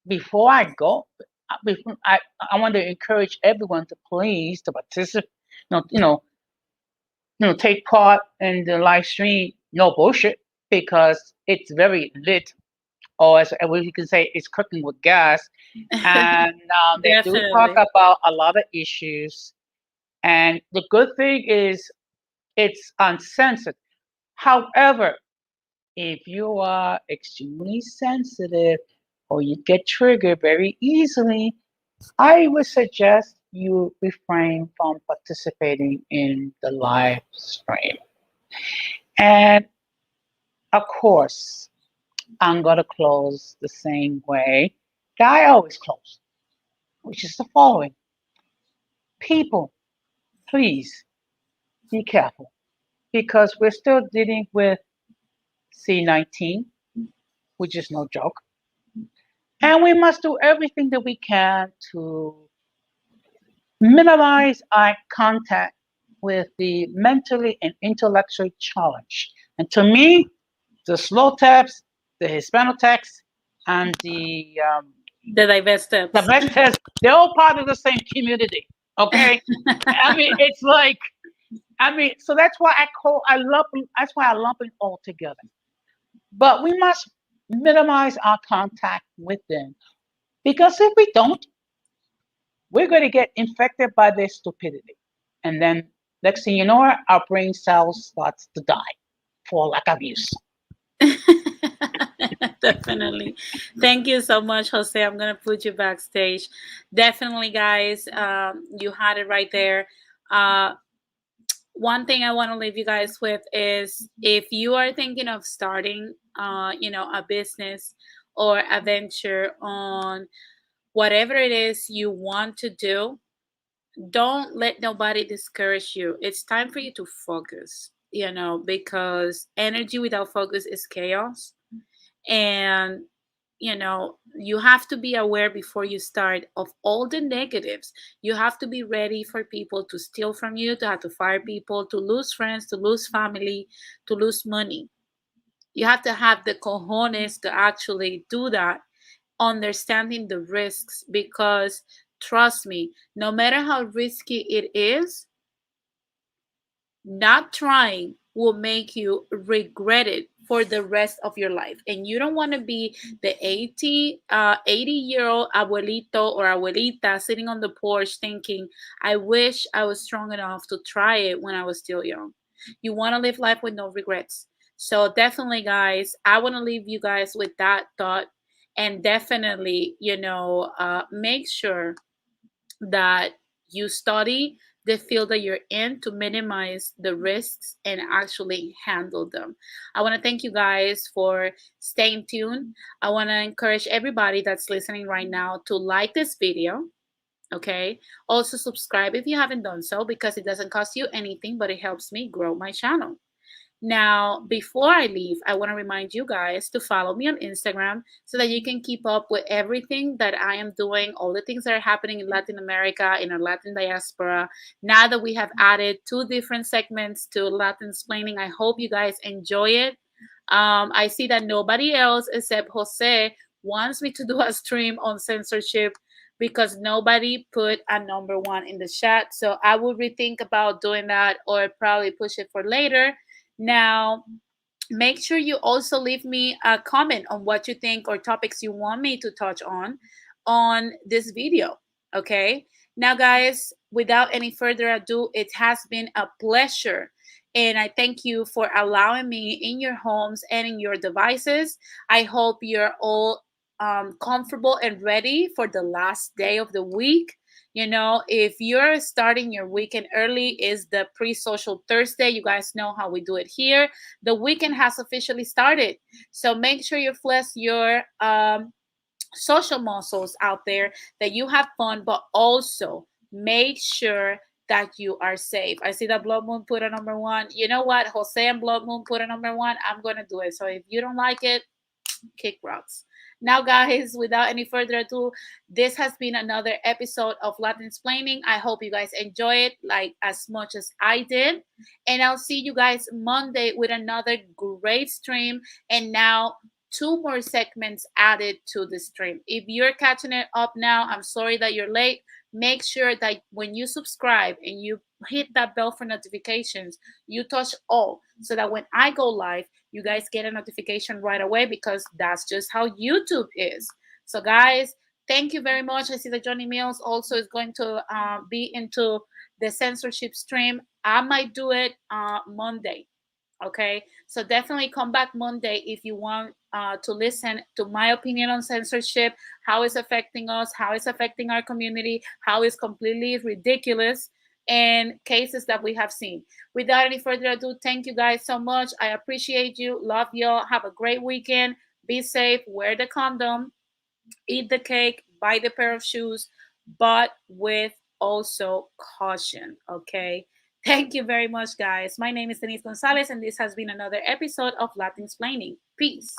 before I go, before I want to encourage everyone to please to participate. You know, you know, take part in the live stream. No bullshit, because it's very lit, or as we can say, it's cooking with gas. And they do talk Definitely. about a lot of issues. And the good thing is it's uncensored. However, if you are extremely sensitive or you get triggered very easily, I would suggest you refrain from participating in the live stream. And of course, I'm going to close the same way that I always close, which is the following: people, please be careful, because we're still dealing with C-19, which is no joke. And we must do everything that we can to minimize eye contact with the mentally and intellectually challenged. And to me, the slow taps, the Hispano taps, and The diverse the steps. best test, they're all part of the same community. Okay, I mean, it's like, I mean, so that's why I lump it all together. But we must minimize our contact with them, because if we don't, we're going to get infected by their stupidity. And then next thing you know, our brain cells starts to die for lack of use. Definitely. Thank you so much, Jose. I'm going to put you backstage. Definitely, guys. You had it right there. Uh, One thing I want to leave you guys with is, if you are thinking of starting, a business or a venture on whatever it is you want to do, don't let nobody discourage you. It's time for you to focus, because energy without focus is chaos. And you have to be aware before you start of all the negatives. You have to be ready for people to steal from you, to have to fire people, to lose friends, to lose family, to lose money. You have to have the cojones to actually do that, understanding the risks, because trust me, no matter how risky it is, not trying will make you regret it for the rest of your life. And you don't want to be the 80-year-old abuelito or abuelita sitting on the porch thinking, I wish I was strong enough to try it when I was still young. You want to live life with no regrets. So definitely, guys, I want to leave you guys with that thought. And definitely, make sure that you study the field that you're in to minimize the risks and actually handle them. I want to thank you guys for staying tuned. I want to encourage everybody that's listening right now to like this video. Okay. Also, subscribe if you haven't done so, because it doesn't cost you anything, but it helps me grow my channel. Now, before I leave, I want to remind you guys to follow me on Instagram so that you can keep up with everything that I am doing, all the things that are happening in Latin America, in our Latin diaspora. Now that we have added 2 different segments to Latin Explaining, I hope you guys enjoy it. I see that nobody else except Jose wants me to do a stream on censorship because nobody put a number 1 in the chat. So I will rethink about doing that, or probably push it for later. Now, make sure you also leave me a comment on what you think or topics you want me to touch on this video. Okay. Now, guys, without any further ado, it has been a pleasure. And I thank you for allowing me in your homes and in your devices. I hope you're all comfortable and ready for the last day of the week. If you're starting your weekend early, is the pre-social Thursday. You guys know how we do it here. The weekend has officially started. So make sure you flex your social muscles out there, that you have fun, but also make sure that you are safe. I see that Blood Moon put a number 1. You know what? Jose and Blood Moon put a number 1. I'm going to do it. So if you don't like it, kick rocks. Now, guys, without any further ado, this has been another episode of Latin Explaining. I hope you guys enjoy it like as much as I did. And I'll see you guys Monday with another great stream. And now 2 more segments added to the stream. If you're catching it up now, I'm sorry that you're late. Make sure that when you subscribe and you hit that bell for notifications, you touch all, so that when I go live, you guys get a notification right away, because that's just how YouTube is. So, guys, thank you very much. I see that Johnny Mills also is going to be into the censorship stream. I might do it Monday. Okay, so definitely come back Monday if you want to listen to my opinion on censorship, how it's affecting us, how it's affecting our community, how it's completely ridiculous, and cases that we have seen. Without any further ado, thank you guys so much. I appreciate you. Love y'all. Have a great weekend. Be safe. Wear the condom. Eat the cake. Buy the pair of shoes, but with also caution. Okay. Thank you very much, guys. My name is Denise Gonzalez, and this has been another episode of Latin Explaining. Peace.